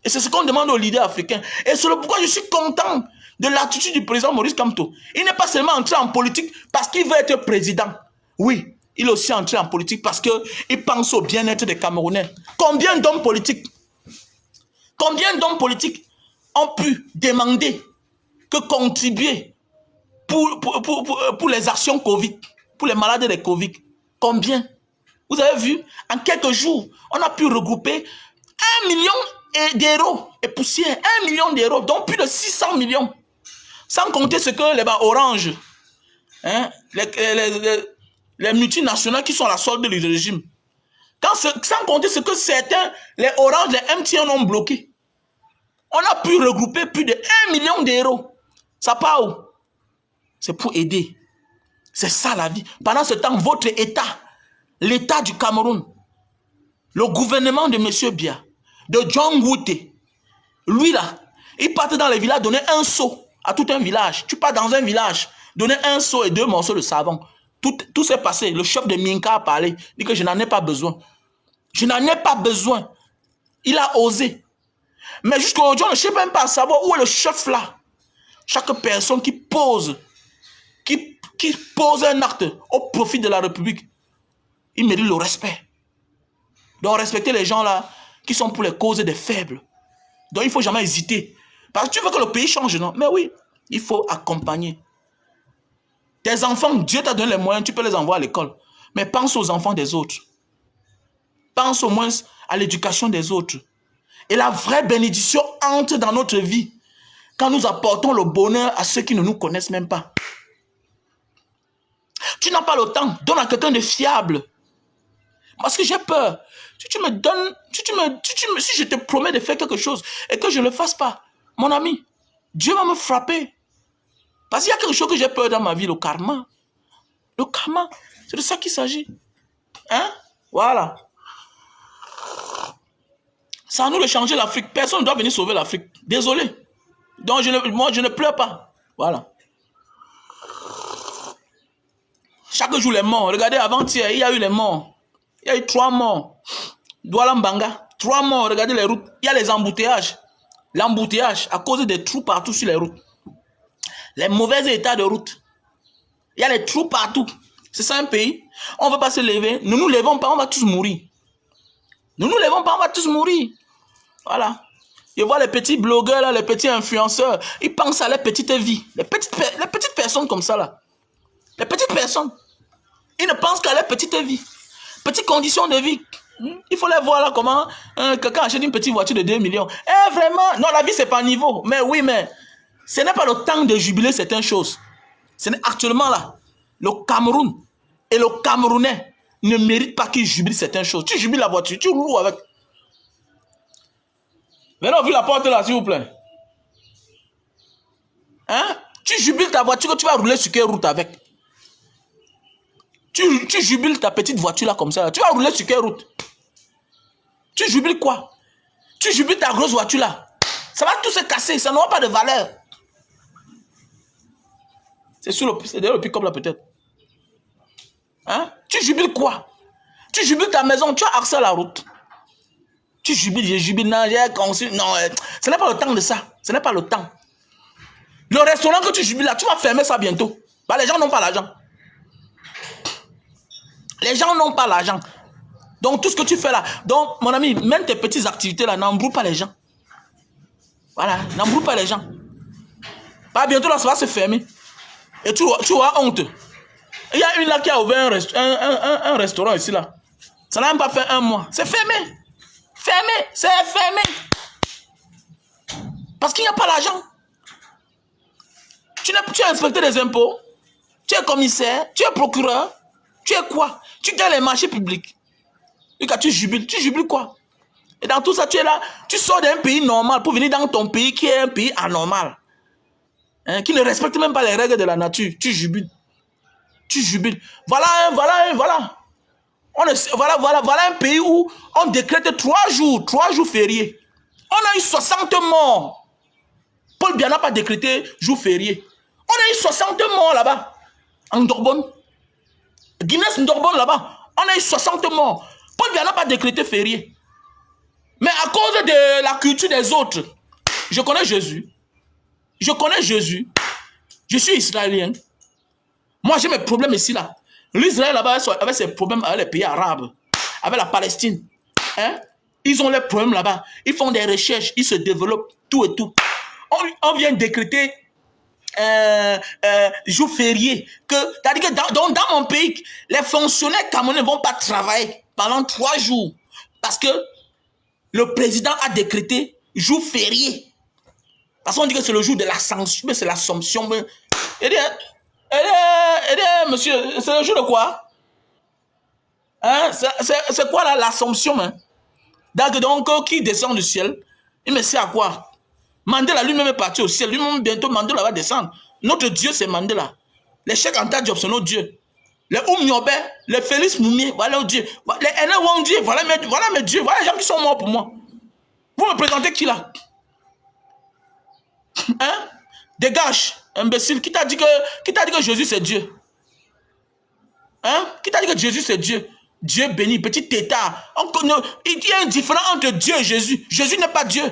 [SPEAKER 1] Et c'est ce qu'on demande aux leaders africains. Et c'est pourquoi je suis content de l'attitude du président Maurice Kamto. Il n'est pas seulement entré en politique parce qu'il veut être président. Oui, il est aussi entré en politique parce qu'il pense au bien-être des Camerounais. Combien d'hommes politiques ont pu demander que contribuer pour les actions Covid, pour les malades de Covid? Combien? Vous avez vu, en quelques jours, on a pu regrouper 1 million d'euros et poussière, 1 million d'euros, donc plus de 600 millions. Sans compter ce que les Orange, hein, les multinationales qui sont à la solde du régime. Sans compter ce que certains, les Orange, les MTN ont bloqué. On a pu regrouper plus de 1 million d'euros. Ça part où? C'est pour aider. C'est ça la vie. Pendant ce temps, votre État, l'État du Cameroun, le gouvernement de M. Biya, de John Wouté, lui là, il partait dans les villages donner un seau à tout un village. Tu pars dans un village, donner un seau et 2 morceaux de savon. Tout s'est passé. Le chef de Minka a parlé. Il dit que je n'en ai pas besoin. Je n'en ai pas besoin. Il a osé. Mais jusqu'à aujourd'hui, on ne cherche même pas à savoir où est le chef là. Chaque personne qui pose un acte au profit de la République, ils méritent le respect. Donc, respecter les gens là qui sont pour les causes des faibles. Donc, il ne faut jamais hésiter. Parce que tu veux que le pays change, non? Mais oui, il faut accompagner. Tes enfants, Dieu t'a donné les moyens, tu peux les envoyer à l'école. Mais pense aux enfants des autres. Pense au moins à l'éducation des autres. Et la vraie bénédiction entre dans notre vie quand nous apportons le bonheur à ceux qui ne nous connaissent même pas. Tu n'as pas le temps, donne à quelqu'un de fiable. Parce que j'ai peur. Si tu me donnes, si je te promets de faire quelque chose et que je ne le fasse pas, mon ami, Dieu va me frapper. Parce qu'il y a quelque chose que j'ai peur dans ma vie, le karma. Le karma, c'est de ça qu'il s'agit. Hein? Voilà. C'est à nous de changer l'Afrique. Personne ne doit venir sauver l'Afrique. Désolé. Donc, moi, je ne pleure pas. Voilà. Chaque jour, les morts. Regardez, avant-hier, il y a eu les morts. Il y a eu 3 morts. Douala Mbanga. 3 morts. Regardez les routes. Il y a les embouteillages. L'embouteillage à cause des trous partout sur les routes. Les mauvais états de route. Il y a les trous partout. C'est ça un pays. On ne veut pas se lever. Nous ne nous levons pas, on va tous mourir. Nous ne nous levons pas, on va tous mourir. Voilà. Je vois les petits blogueurs, là, les petits influenceurs. Ils pensent à leur petite vie. Les petites personnes comme ça, là. Les petites personnes. Ils ne pensent qu'à leur petite vie. Petites conditions de vie. Il faut les voir là comment quelqu'un achète une petite voiture de 2 millions. Eh vraiment, non, la vie c'est pas niveau. Mais oui, mais ce n'est pas le temps de jubiler certaines choses. Ce n'est actuellement là. Le Cameroun et le Camerounais ne méritent pas qu'ils jubilent certaines choses. Tu jubiles la voiture, tu roules avec. Venez ouvrir la porte là, s'il vous plaît. Hein? Tu jubiles ta voiture que tu vas rouler sur quelle route avec? Tu jubiles ta petite voiture là comme ça. Là. Tu vas rouler sur quelle route? Tu jubiles quoi? Tu jubiles ta grosse voiture là. Ça va tout se casser. Ça n'aura pas de valeur. C'est derrière le pick-up là peut-être. Hein? Tu jubiles quoi? Tu jubiles ta maison. Tu as accès à la route. Tu jubiles, je jubile. Non, j'ai conçu. Non, ce n'est pas le temps de ça. Ce n'est pas le temps. Le restaurant que tu jubiles là, tu vas fermer ça bientôt. Bah, les gens n'ont pas l'argent. Les gens n'ont pas l'argent. Donc, tout ce que tu fais là, donc, mon ami, même tes petites activités là, n'embrouille pas les gens. Voilà, n'embrouille pas les gens. Bah, bientôt là, ça va se fermer. Et tu auras honte. Il y a une là qui a ouvert un restaurant ici là. Ça n'a même pas fait 1 mois. C'est fermé. Fermé, c'est fermé. Parce qu'il n'y a pas l'argent. Tu es inspecteur des impôts. Tu es commissaire. Tu es procureur. Tu es quoi? Tu gagnes les marchés publics. Et quand tu jubiles quoi? Et dans tout ça, tu es là, tu sors d'un pays normal pour venir dans ton pays qui est un pays anormal. Hein, qui ne respecte même pas les règles de la nature. Tu jubiles. Tu jubiles. Voilà. Voilà un pays où on décrète 3 jours fériés. On a eu 60 morts. Paul Biya n'a pas décrété jour férié. On a eu 60 morts là-bas. En Ndorbonne. Guinness Ndorbonne là-bas. On a eu 60 morts. Paul Biya n'a pas décrété férié. Mais à cause de la culture des autres, je connais Jésus. Je connais Jésus. Je suis israélien. Moi, j'ai mes problèmes ici, là. L'Israël, là-bas, avec ses problèmes avec les pays arabes, avec la Palestine. Hein? Ils ont leurs problèmes là-bas. Ils font des recherches, ils se développent, tout et tout. On vient décréter jour férié. C'est-à-dire que dans mon pays, les fonctionnaires camerounais ne vont pas travailler pendant 3 jours. Parce que le président a décrété jour férié. Parce qu'on dit que c'est le jour de l'Ascension, mais c'est l'Assomption. Monsieur, c'est le jour de quoi? Hein? C'est quoi là, l'Assomption? Hein? Donc, qui descend du ciel? Il me sait à quoi? Mandela lui-même est parti au ciel. Lui-même, bientôt, Mandela va descendre. Notre Dieu, c'est Mandela. Les Cheikh Anta Diop, c'est notre Dieu. Les Oumniobe, les Félix Mounier, voilà nos dieux. Les Ene Wangdié, voilà mes dieux. Voilà les gens qui sont morts pour moi. Vous me présentez qui là? Hein? Dégage, imbécile. Qui t'a dit que Jésus c'est Dieu? Hein? Qui t'a dit que Jésus c'est Dieu? Dieu béni, petit tétard. Il y a une différence entre Dieu et Jésus. Jésus n'est pas Dieu.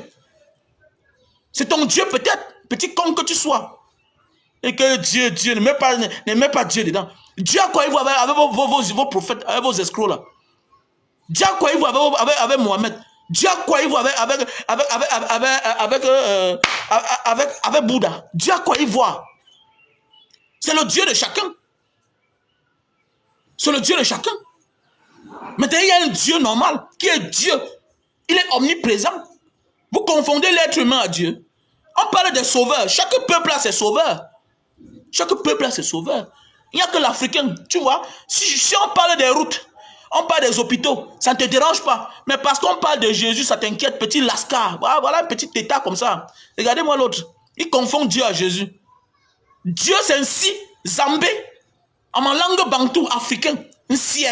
[SPEAKER 1] C'est ton Dieu peut-être, petit con que tu sois. Et que Dieu, ne met pas Dieu dedans. Dieu a quoi il voit avec vos prophètes, avec vos escrocs là. Dieu a quoi il voit avec Mohamed. Dieu a quoi il voit avec Bouddha. Dieu a quoi il voit. C'est le Dieu de chacun. C'est le Dieu de chacun. Maintenant, il y a un Dieu normal qui est Dieu. Il est omniprésent. Vous confondez l'être humain à Dieu. On parle des sauveurs. Chaque peuple a ses sauveurs. Chaque peuple a ses sauveurs. Il n'y a que l'Africain. Tu vois, si on parle des routes, on parle des hôpitaux, ça ne te dérange pas. Mais parce qu'on parle de Jésus, ça t'inquiète. Petit lascar. Voilà un petit état comme ça. Regardez-moi l'autre. Il confond Dieu à Jésus. Dieu, c'est un si. Zambé. En ma langue bantou africain. Un si.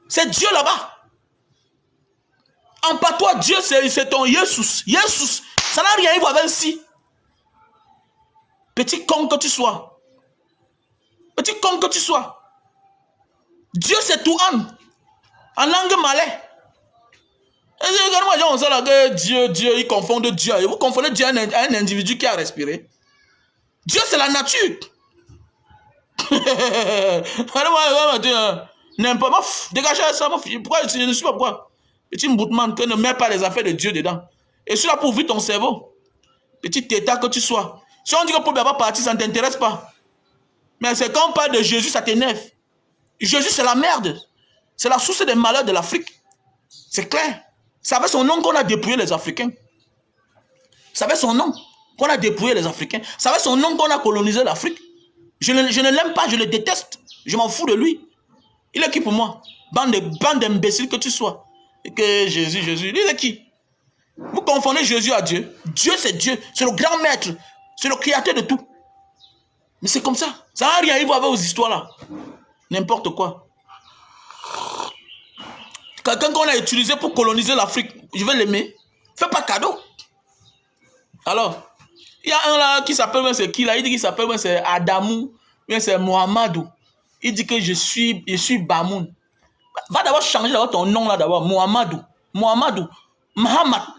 [SPEAKER 1] C'est Dieu là-bas. En patois, Dieu, c'est ton Jesus. Jesus. Ça n'a rien à voir avec un si. Petit con que tu sois. Petit con que tu sois. Dieu, c'est Touan. En langue malais. Regarde-moi, on sait là que Dieu, ils confondent Dieu. Et vous confondez Dieu à un individu qui a respiré. Dieu, c'est la nature. N'importe. Dégagez ça. Pourquoi je ne sais pas pourquoi. Petit mboutman que ne mets pas les affaires de Dieu dedans. Et cela pour vivre ton cerveau. Petit état que tu sois. Si on dit que pour ne pas partir, ça ne t'intéresse pas. Mais c'est quand on parle de Jésus, ça t'énerve. Jésus, c'est la merde. C'est la source des malheurs de l'Afrique. C'est clair. C'est avec son nom qu'on a dépouillé les Africains. C'est avec son nom qu'on a dépouillé les Africains. C'est avec son nom qu'on a colonisé l'Afrique. Je ne l'aime pas, je le déteste. Je m'en fous de lui. Il est qui pour moi? Bande d'imbéciles que tu sois. Et que Jésus, il est qui? Vous confondez Jésus à Dieu. Dieu, c'est Dieu. C'est le grand maître. C'est le créateur de tout. Mais c'est comme ça. Ça n'a rien à voir avec vos histoires là. N'importe quoi. Quelqu'un qu'on a utilisé pour coloniser l'Afrique, je vais l'aimer. Fais pas cadeau. Alors, il y a un là qui s'appelle, c'est qui là? Il dit qu'il s'appelle, c'est Adamou, mais c'est Mohamedou. Il dit que je suis Bamoun. Va d'abord changer d'abord ton nom là d'abord. Mohamedou. Mohamed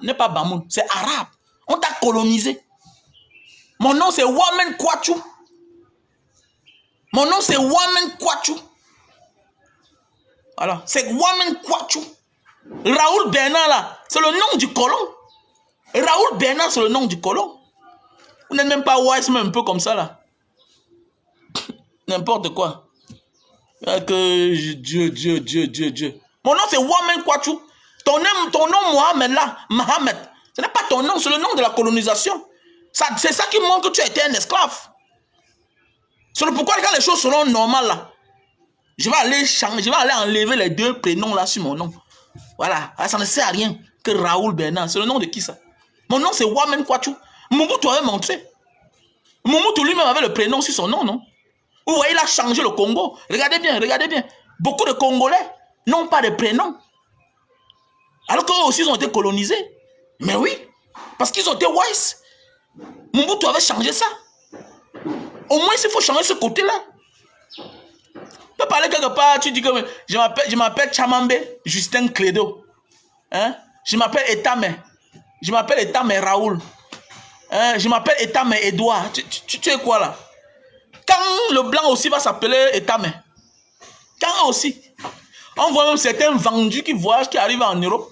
[SPEAKER 1] n'est pas Bamoun, c'est arabe. On t'a colonisé. Mon nom c'est Wamen Kwachou. Mon nom c'est Wamen Kwachou. Voilà, c'est Wamen Kwachou. Raoul Bernard là, c'est le nom du colon. Raoul Bernard, c'est le nom du colon. Vous n'êtes même pas wise, mais un peu comme ça là. N'importe quoi. Que Dieu. Mon nom c'est Wamen Kwachou. Ton nom Mohamed là, Mohamed, ce n'est pas ton nom, c'est le nom de la colonisation. C'est ça qui montre que tu as été un esclave. C'est pourquoi quand les choses seront normales là, je vais aller changer, je vais aller enlever les deux prénoms là sur mon nom. Voilà, ça ne sert à rien que Raoul Bernard. C'est le nom de qui ça? Mon nom c'est Wamen Kwachou. Mobutu avait montré. Mobutu lui-même avait le prénom sur son nom, non? Vous voyez, il a changé le Congo. Regardez bien. Beaucoup de Congolais n'ont pas de prénom. Alors qu'eux aussi, ils ont été colonisés. Mais oui, parce qu'ils ont été wise. Mobutu avait changé ça. Au moins, il faut changer ce côté-là. Tu peux parler quelque part, tu dis que je m'appelle Chamambe Justin Clédo. Hein? Je m'appelle Etame Raoul. Hein? Je m'appelle Etame Edouard. Tu es quoi là? Quand le blanc aussi va s'appeler Etame. Quand aussi. On voit même certains vendus qui voyagent, qui arrivent en Europe.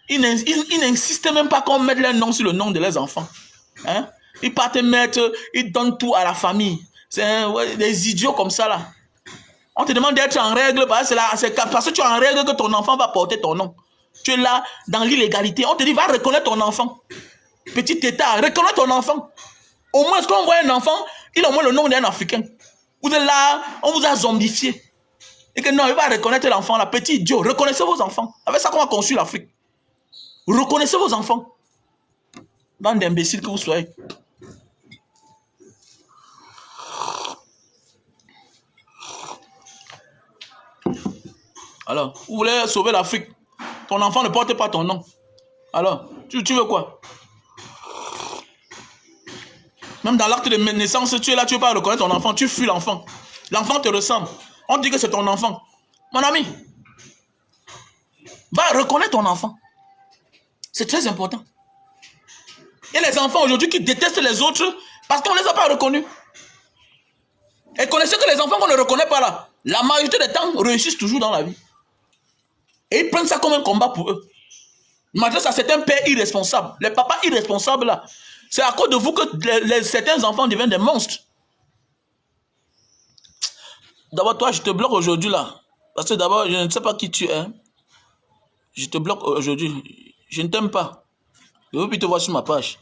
[SPEAKER 1] Ils n'insistent même pas qu'on mette leur nom sur le nom de leurs enfants. Hein? Ils partent mettre, ils donnent tout à la famille. C'est des idiots comme ça là. On te demande d'être en règle parce que tu es en règle que ton enfant va porter ton nom. Tu es là dans l'illégalité. On te dit va reconnaître ton enfant. Petit état, reconnais ton enfant. Au moins, est-ce qu'on voit un enfant, il a au moins le nom d'un Africain. Vous êtes là, on vous a zombifié. Et que non, il va reconnaître l'enfant là. Petit idiot, reconnaissez vos enfants. Avec ça qu'on a conçu l'Afrique. Reconnaissez vos enfants. Bande d'imbéciles que vous soyez. Alors, vous voulez sauver l'Afrique. Ton enfant ne porte pas ton nom. Alors, tu veux quoi? Même dans l'acte de naissance, tu es là, tu ne veux pas reconnaître ton enfant. Tu fuis l'enfant. L'enfant te ressemble. On dit que c'est ton enfant. Mon ami, va reconnaître ton enfant. C'est très important. Il y a les enfants aujourd'hui qui détestent les autres Parce qu'on ne les a pas reconnus. Et connaissez que les enfants qu'on ne reconnaît pas là, la majorité des temps réussissent toujours dans la vie. Et ils prennent ça comme un combat pour eux. Malgré ça, c'est un père irresponsable. Les papas irresponsables là, c'est à cause de vous que certains enfants deviennent des monstres. D'abord, toi, je te bloque aujourd'hui là. Parce que d'abord, je ne sais pas qui tu es. Je te bloque aujourd'hui. Je ne t'aime pas. Je veux plus te voir sur ma page.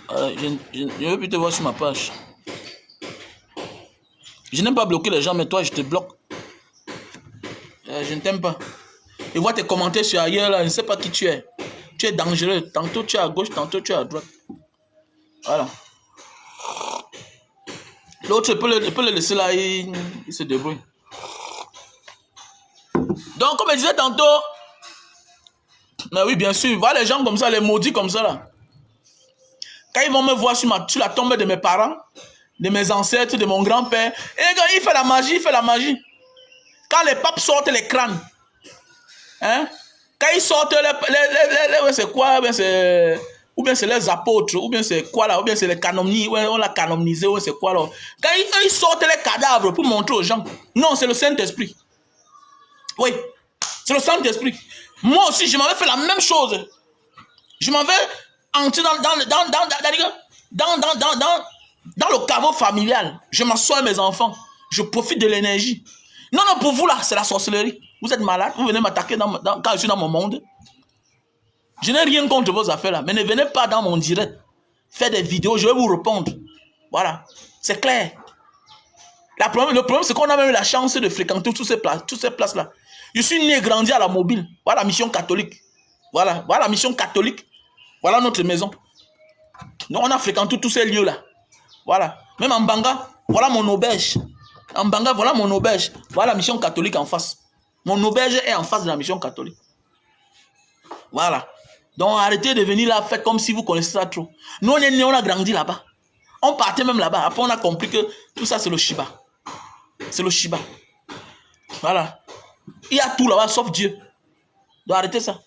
[SPEAKER 1] Je ne veux plus te voir sur ma page. Je n'aime pas bloquer les gens, mais toi, je te bloque. Je ne t'aime pas. Je vois tes commentaires sur ailleurs, là, je ne sais pas qui tu es. Tu es dangereux. Tantôt tu es à gauche, tantôt tu es à droite. Voilà. L'autre, il peut le laisser là, il se débrouille. Donc, comme je disais tantôt, mais oui, bien sûr, voilà les gens comme ça, les maudits comme ça, là. Quand ils vont me voir sur la tombe de mes parents, de mes ancêtres, de mon grand-père, et il fait la magie, il fait la magie. Quand les papes sortent les crânes, hein, quand ils sortent c'est quoi, ou bien c'est les apôtres, ou bien c'est quoi là, ou bien c'est les calomnies, on l'a calomnisé, ou c'est quoi là. Quand ils sortent les cadavres pour montrer aux gens, non, c'est le Saint-Esprit. Oui, c'est le Saint-Esprit. Moi aussi, je m'avais fait la même chose. Je m'avais entré dans le caveau familial. Je m'assois à mes enfants. Je profite de l'énergie. Non, non, pour vous là, c'est la sorcellerie. Vous êtes malade, vous venez m'attaquer quand je suis dans mon monde. Je n'ai rien contre vos affaires là, mais ne venez pas dans mon direct. Faire des vidéos, je vais vous répondre. Voilà, c'est clair. Le problème, c'est qu'on a même eu la chance de fréquenter toutes ces places là. Je suis né et grandi à la Mobile. Voilà la mission catholique. Voilà la mission catholique. Voilà notre maison. Nous, on a fréquenté tous ces lieux-là. Voilà. Même en Banga, voilà mon auberge. En Banga, voilà mon auberge. Voilà la mission catholique en face. Mon auberge est en face de la mission catholique. Voilà. Donc, arrêtez de venir là, faites comme si vous connaissez ça trop. Nous, on est nés, on a grandi là-bas. On partait même là-bas. Après, on a compris que tout ça, c'est le Shiba. C'est le Shiba. Voilà. Il y a tout là-bas, sauf Dieu. Donc, arrêtez ça.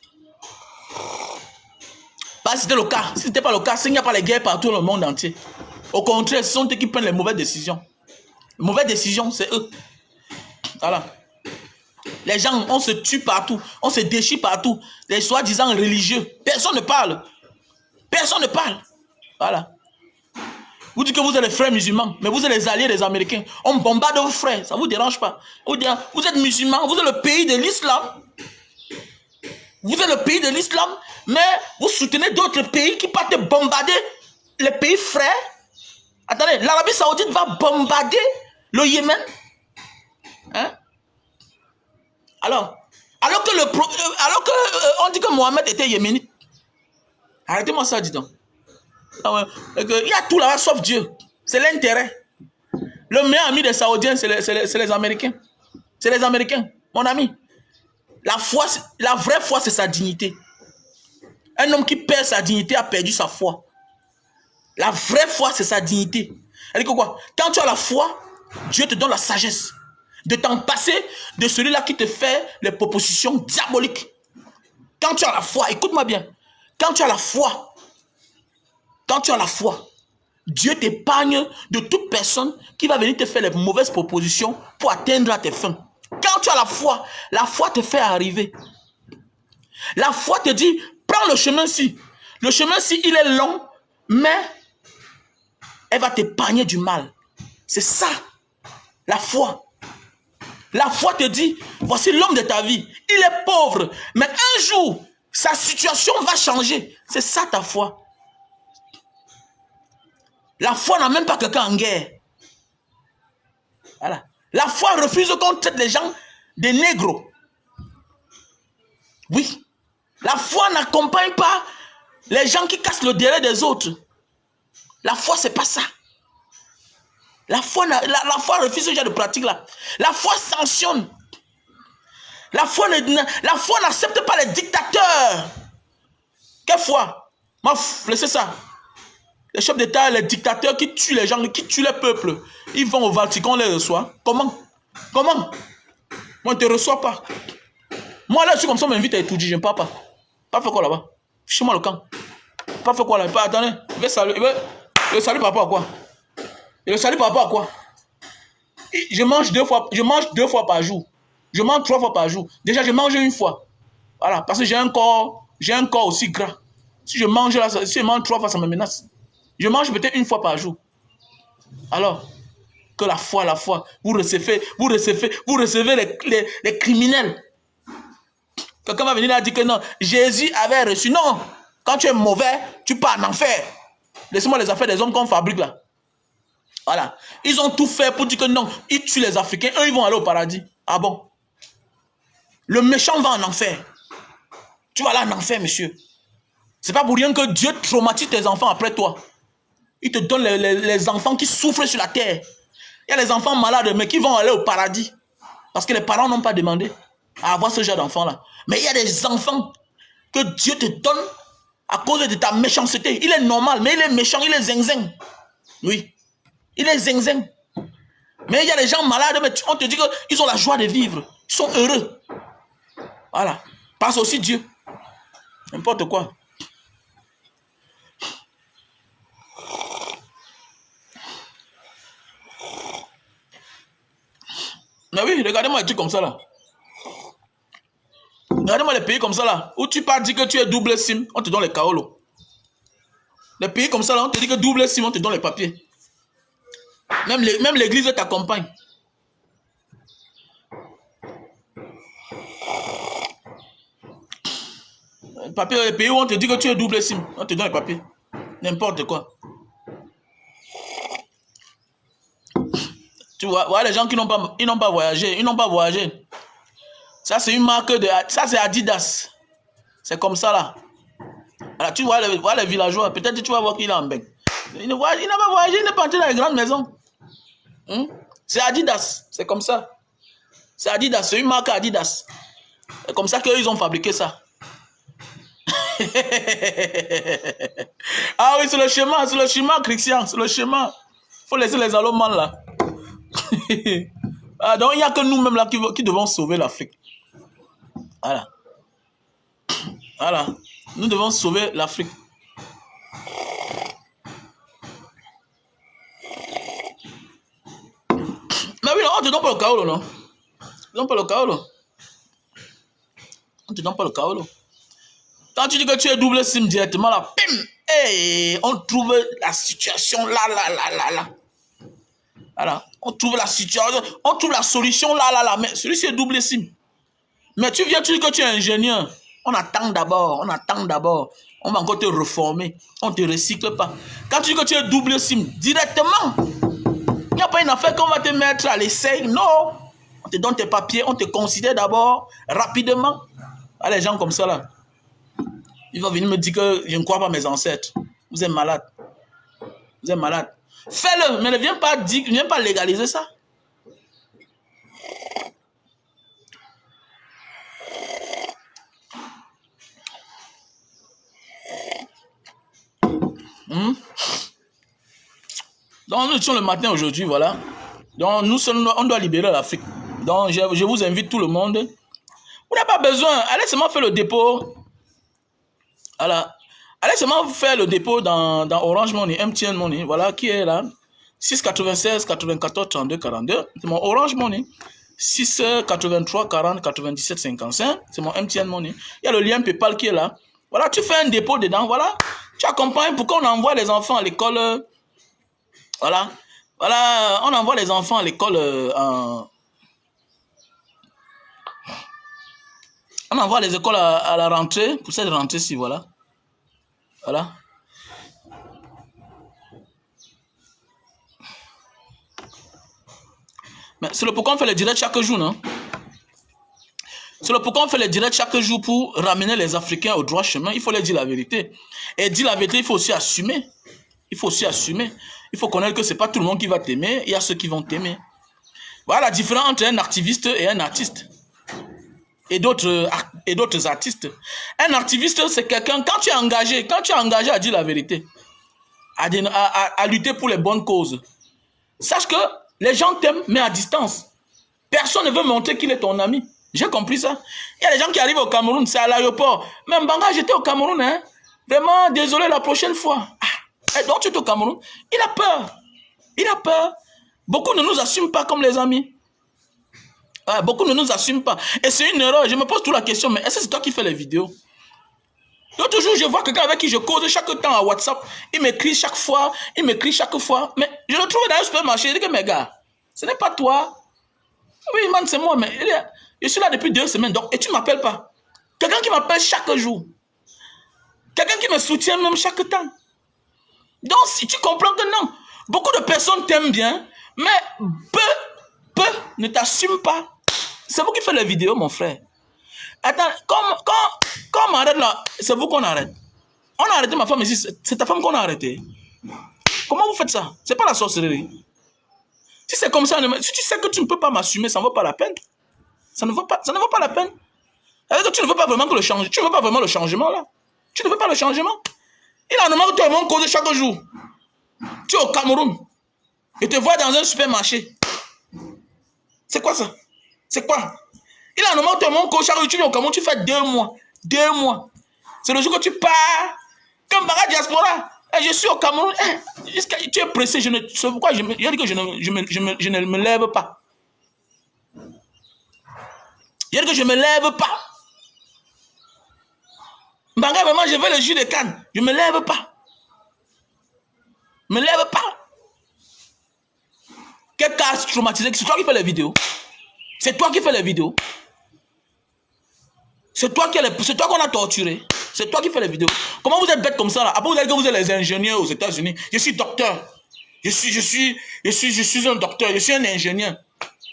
[SPEAKER 1] Bah, c'était le cas. Si ce n'était pas le cas, s'il n'y a pas les guerres partout dans le monde entier. Au contraire, ce sont eux qui prennent les mauvaises décisions. Les mauvaises décisions, c'est eux. Voilà. Les gens, on se tue partout. On se déchire partout. Les soi-disant religieux. Personne ne parle. Personne ne parle. Voilà. Vous dites que vous êtes les frères musulmans, mais vous êtes les alliés des Américains. On bombarde vos frères, ça ne vous dérange pas. Vous êtes musulmans, vous êtes le pays de l'islam. Vous êtes le pays de l'islam, mais vous soutenez d'autres pays qui partent bombarder les pays frères. Attendez, l'Arabie Saoudite va bombarder le Yémen. Hein? Alors que on dit que Mohamed était yéménite. Arrêtez-moi ça, dis donc. Il y a tout là-bas sauf Dieu. C'est l'intérêt. Le meilleur ami des Saoudiens, c'est les Américains. C'est les Américains, mon ami. La vraie foi, c'est sa dignité. Un homme qui perd sa dignité a perdu sa foi. La vraie foi, c'est sa dignité. Elle dit que quoi? Quand tu as la foi, Dieu te donne la sagesse de t'en passer de celui-là qui te fait les propositions diaboliques. Quand tu as la foi, écoute-moi bien. Quand tu as la foi, Dieu t'épargne de toute personne qui va venir te faire les mauvaises propositions pour atteindre à tes fins. Quand tu as la foi te fait arriver. La foi te dit, prends le chemin-ci. Le chemin-ci, il est long, mais elle va t'épargner du mal. C'est ça, la foi. La foi te dit, voici l'homme de ta vie. Il est pauvre, mais un jour, sa situation va changer. C'est ça ta foi. La foi n'a même pas quelqu'un en guerre. Voilà. La foi refuse qu'on traite les gens des négros. Oui. La foi n'accompagne pas les gens qui cassent le derrière des autres. La foi, c'est pas ça. La foi refuse ce genre de pratique-là. La foi sanctionne. La foi n'accepte pas les dictateurs. Quelle foi? Laissez ça. Les chefs d'État, les dictateurs qui tuent les gens, qui tuent les peuples, ils vont au Vatican, on les reçoit. Comment? Moi, on ne te reçoit pas. Moi, là, je suis comme ça, on m'invite à étudier, je ne pars pas. Pas fait quoi là-bas? Chez moi le camp. pas fait quoi là? Pas, attendez, il veut saluer. Le salut par rapport à quoi? Et le salut par rapport à quoi? Je mange deux fois par jour. Je mange 3 fois par jour. Déjà, je mange une fois. Voilà, parce que j'ai un corps aussi gras. Si je mange là, si je mange 3 fois, ça me menace. Je mange peut-être une fois par jour. Alors, que la foi, vous recevez les criminels. Quelqu'un va venir là dire que non, Jésus avait reçu. Non, quand tu es mauvais, tu pars en enfer. Laissez-moi les affaires des hommes qu'on fabrique là. Voilà. Ils ont tout fait pour dire que non, ils tuent les Africains, eux ils vont aller au paradis. Ah bon? Le méchant va en enfer. Tu vas aller en enfer, monsieur. C'est pas pour rien que Dieu traumatise tes enfants après toi. Il te donne les enfants qui souffrent sur la terre. Il y a les enfants malades, mais qui vont aller au paradis. Parce que les parents n'ont pas demandé à avoir ce genre d'enfants-là. Mais il y a des enfants que Dieu te donne à cause de ta méchanceté. Il est normal, mais il est méchant, il est zinzin. Oui, il est zinzin. Mais il y a des gens malades, mais on te dit qu'ils ont la joie de vivre. Ils sont heureux. Voilà. Parce aussi Dieu. N'importe quoi. Mais oui, regardez-moi les trucs comme ça là. Regardez-moi les pays comme ça là, où tu pars dire que tu es double SIM, on te donne les kaolos. Les pays comme ça là, on te dit que double SIM, on te donne les papiers. Même l'église t'accompagne. Les pays où on te dit que tu es double SIM, on te donne les papiers. N'importe quoi. Tu vois, les gens qui n'ont pas voyagé, Ça, c'est une marque de... Ça, c'est Adidas. C'est comme ça, là. Alors, tu vois les villageois, peut-être que tu vas voir qu'il est en bec. Il n'a pas voyagé, il n'est pas entré dans les grandes maisons. C'est Adidas, c'est comme ça. C'est Adidas, c'est une marque Adidas. C'est comme ça qu'ils ont fabriqué ça. Ah oui, c'est le schéma, Christian, c'est le schéma. Il faut laisser les Allemands, là. Ah, donc, il n'y a que nous-mêmes, là, qui devons sauver l'Afrique. Voilà. Voilà. Nous devons sauver l'Afrique. Mais oui, on te donne pas le kaolo, non? On te donne pas le kaolo. On te donne pas le kaolo. Quand tu dis que tu es double SIM directement là, bim, hey, on trouve la situation là. Voilà. On trouve la situation, on trouve la solution là. Mais celui-ci est double SIM. Mais tu viens, tu dis que tu es ingénieur. On attend d'abord. On va encore te reformer. On ne te recycle pas. Quand tu dis que tu es double SIM, directement, il n'y a pas une affaire qu'on va te mettre à l'essai. Non. On te donne tes papiers, on te considère d'abord rapidement. Ah, les gens comme ça là. Ils vont venir me dire que je ne crois pas à mes ancêtres. Vous êtes malade. Fais-le, mais ne viens pas légaliser ça. Donc, nous sommes le matin aujourd'hui, voilà. Donc, on doit libérer l'Afrique. Donc, je vous invite tout le monde. Vous n'avez pas besoin. Allez seulement faire le dépôt. Voilà. Allez seulement faire le dépôt dans Orange Money, MTN Money, voilà, qui est là. 6 96 94 32 42. C'est mon Orange Money. 6 83 40 97 55. C'est mon MTN Money. Il y a le lien PayPal qui est là. Voilà, tu fais un dépôt dedans, voilà. Tu accompagnes pour qu'on envoie les enfants à l'école. Voilà, on envoie les enfants à l'école. On envoie les écoles à la rentrée, pour cette rentrée-ci, voilà. Voilà. Mais c'est le pourquoi on fait les directs chaque jour, non? C'est le pourquoi on fait les directs chaque jour pour ramener les Africains au droit chemin. Il faut leur dire la vérité. Et dire la vérité, il faut aussi assumer. Il faut connaître que ce n'est pas tout le monde qui va t'aimer. Il y a ceux qui vont t'aimer. Voilà la différence entre un activiste et un artiste. Et d'autres artistes. Un activiste, c'est quelqu'un, quand tu es engagé à dire la vérité, à lutter pour les bonnes causes, sache que les gens t'aiment, mais à distance. Personne ne veut montrer qu'il est ton ami. J'ai compris ça. Il y a des gens qui arrivent au Cameroun, c'est à l'aéroport. Même Banga, j'étais au Cameroun, hein. Vraiment, désolé la prochaine fois. Ah. Et donc, tu es au Cameroun. Il a peur. Il a peur. Beaucoup ne nous assument pas comme les amis. Ouais, beaucoup ne nous assument pas. Et c'est une erreur. Je me pose toujours la question, mais est-ce que c'est toi qui fais les vidéos? L'autre jour, je vois quelqu'un avec qui je cause chaque temps à WhatsApp. Il m'écrit chaque fois. Il m'écrit chaque fois. Mais je le trouve dans un supermarché. Je dis que, mes gars, ce n'est pas toi. Oui, man, c'est moi. Mais je suis là depuis 2 semaines. Donc, et tu ne m'appelles pas. Quelqu'un qui m'appelle chaque jour. Quelqu'un qui me soutient même chaque temps. Donc, si tu comprends que non, beaucoup de personnes t'aiment bien, mais peu ne t'assument pas. C'est vous qui faites les vidéos, mon frère. Attends, quand on m'arrête là, c'est vous qu'on arrête. On a arrêté ma femme ici, c'est ta femme qu'on a arrêté. Comment vous faites ça? C'est pas la sorcellerie. Si c'est comme ça, si tu sais que tu ne peux pas m'assumer, ça ne vaut pas la peine. Ça ne vaut pas la peine. Alors que tu ne veux pas vraiment que le changement. Tu ne veux pas vraiment le changement là. Tu ne veux pas le changement. Il a normalement que tu as cause chaque jour. Tu es au Cameroun. Et te vois dans un supermarché. C'est quoi ça? C'est quoi? Il a normalement que tu as cause chaque jour. Tu es au Cameroun, tu fais 2 mois. 2 mois. C'est le jour que tu pars. Comme Bara Diaspora. Et je suis au Cameroun. Tu es pressé. C'est pourquoi je dis que je ne me lève pas. Je dis que je ne me lève pas. Mbanga, vraiment, je veux le jus de canne. Je ne me lève pas. Je ne me lève pas. Quel cas traumatisé? C'est toi qui fais les vidéos. C'est toi qui fais les vidéos. C'est toi qu'on a torturé. C'est toi qui fais les vidéos. Comment vous êtes bête comme ça là? Après vous dites que vous êtes les ingénieurs aux États-Unis. Je suis docteur. Je suis un docteur. Je suis un ingénieur.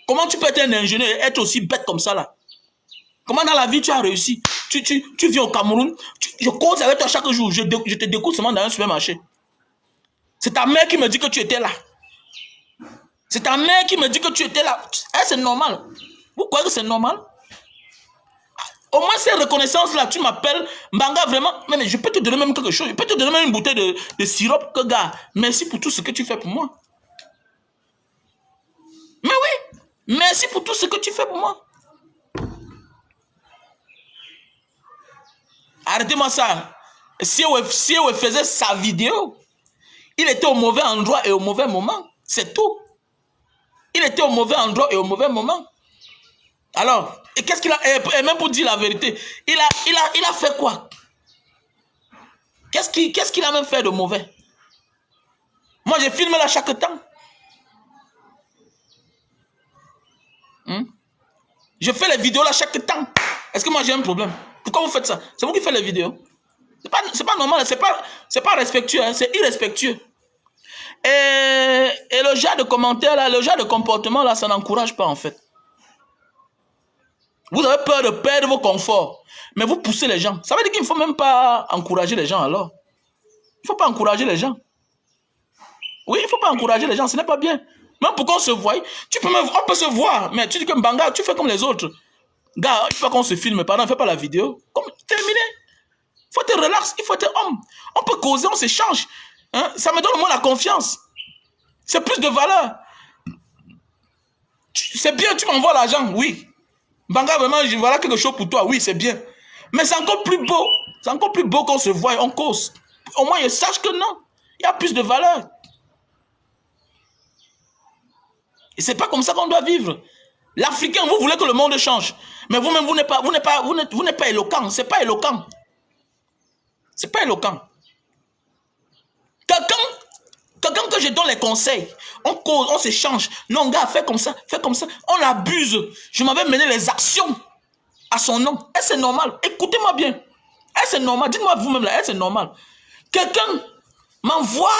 [SPEAKER 1] Comment tu peux être un ingénieur et être aussi bête comme ça là? Comment dans la vie tu as réussi? Tu viens au Cameroun. Je cause avec toi chaque jour. Je te découvre seulement dans un supermarché. C'est ta mère qui me dit que tu étais là. C'est ta mère qui me dit que tu étais là. C'est normal. Vous croyez que c'est normal? Au moins, ces reconnaissances-là, tu m'appelles, Mbanga, vraiment, mais je peux te donner même quelque chose. Je peux te donner même une bouteille de sirop, que gars, merci pour tout ce que tu fais pour moi. Mais oui, merci pour tout ce que tu fais pour moi. Arrêtez-moi ça. Si on faisait sa vidéo, il était au mauvais endroit et au mauvais moment. C'est tout. Il était au mauvais endroit et au mauvais moment. Alors, et qu'est-ce qu'il a, et même pour dire la vérité, il a fait quoi? Qu'est-ce qu'il a même fait de mauvais? Moi, je filme là chaque temps. Je fais les vidéos là chaque temps. Est-ce que moi j'ai un problème? Pourquoi vous faites ça? C'est vous qui faites les vidéos. C'est pas normal, c'est pas respectueux, hein, c'est irrespectueux. Et le genre de commentaires là, le genre de comportement là, ça n'encourage pas en fait. Vous avez peur de perdre vos conforts, mais vous poussez les gens. Ça veut dire qu'il ne faut même pas encourager les gens alors. Il ne faut pas encourager les gens. Oui, il ne faut pas encourager les gens, ce n'est pas bien. Même pour qu'on se voie, on peut se voir, mais tu dis que Mbanga, tu fais comme les autres. Gars, il faut qu'on se filme, pardon, ne fais pas la vidéo. Comme terminé. Il faut être relax, il faut être homme. On peut causer, on s'échange. Hein? Ça me donne au moins la confiance. C'est plus de valeur. C'est bien, tu m'envoies l'argent, oui. Mbanga, vraiment, voilà quelque chose pour toi. Oui, c'est bien. Mais c'est encore plus beau. C'est encore plus beau qu'on se voit et on cause. Au moins, je sache que non. Il y a plus de valeur. Et c'est pas comme ça qu'on doit vivre. L'Africain, vous voulez que le monde change. Mais vous-même, vous n'êtes pas éloquent. C'est pas éloquent. C'est pas éloquent. Quelqu'un que je donne les conseils, on cause, on s'échange. Non, gars, fais comme ça, fais comme ça. On abuse. Je m'avais mené les actions à son nom. Est-ce que c'est normal? Écoutez-moi bien. Est-ce que c'est normal? Dites-moi vous-même là, est-ce que c'est normal? Quelqu'un m'envoie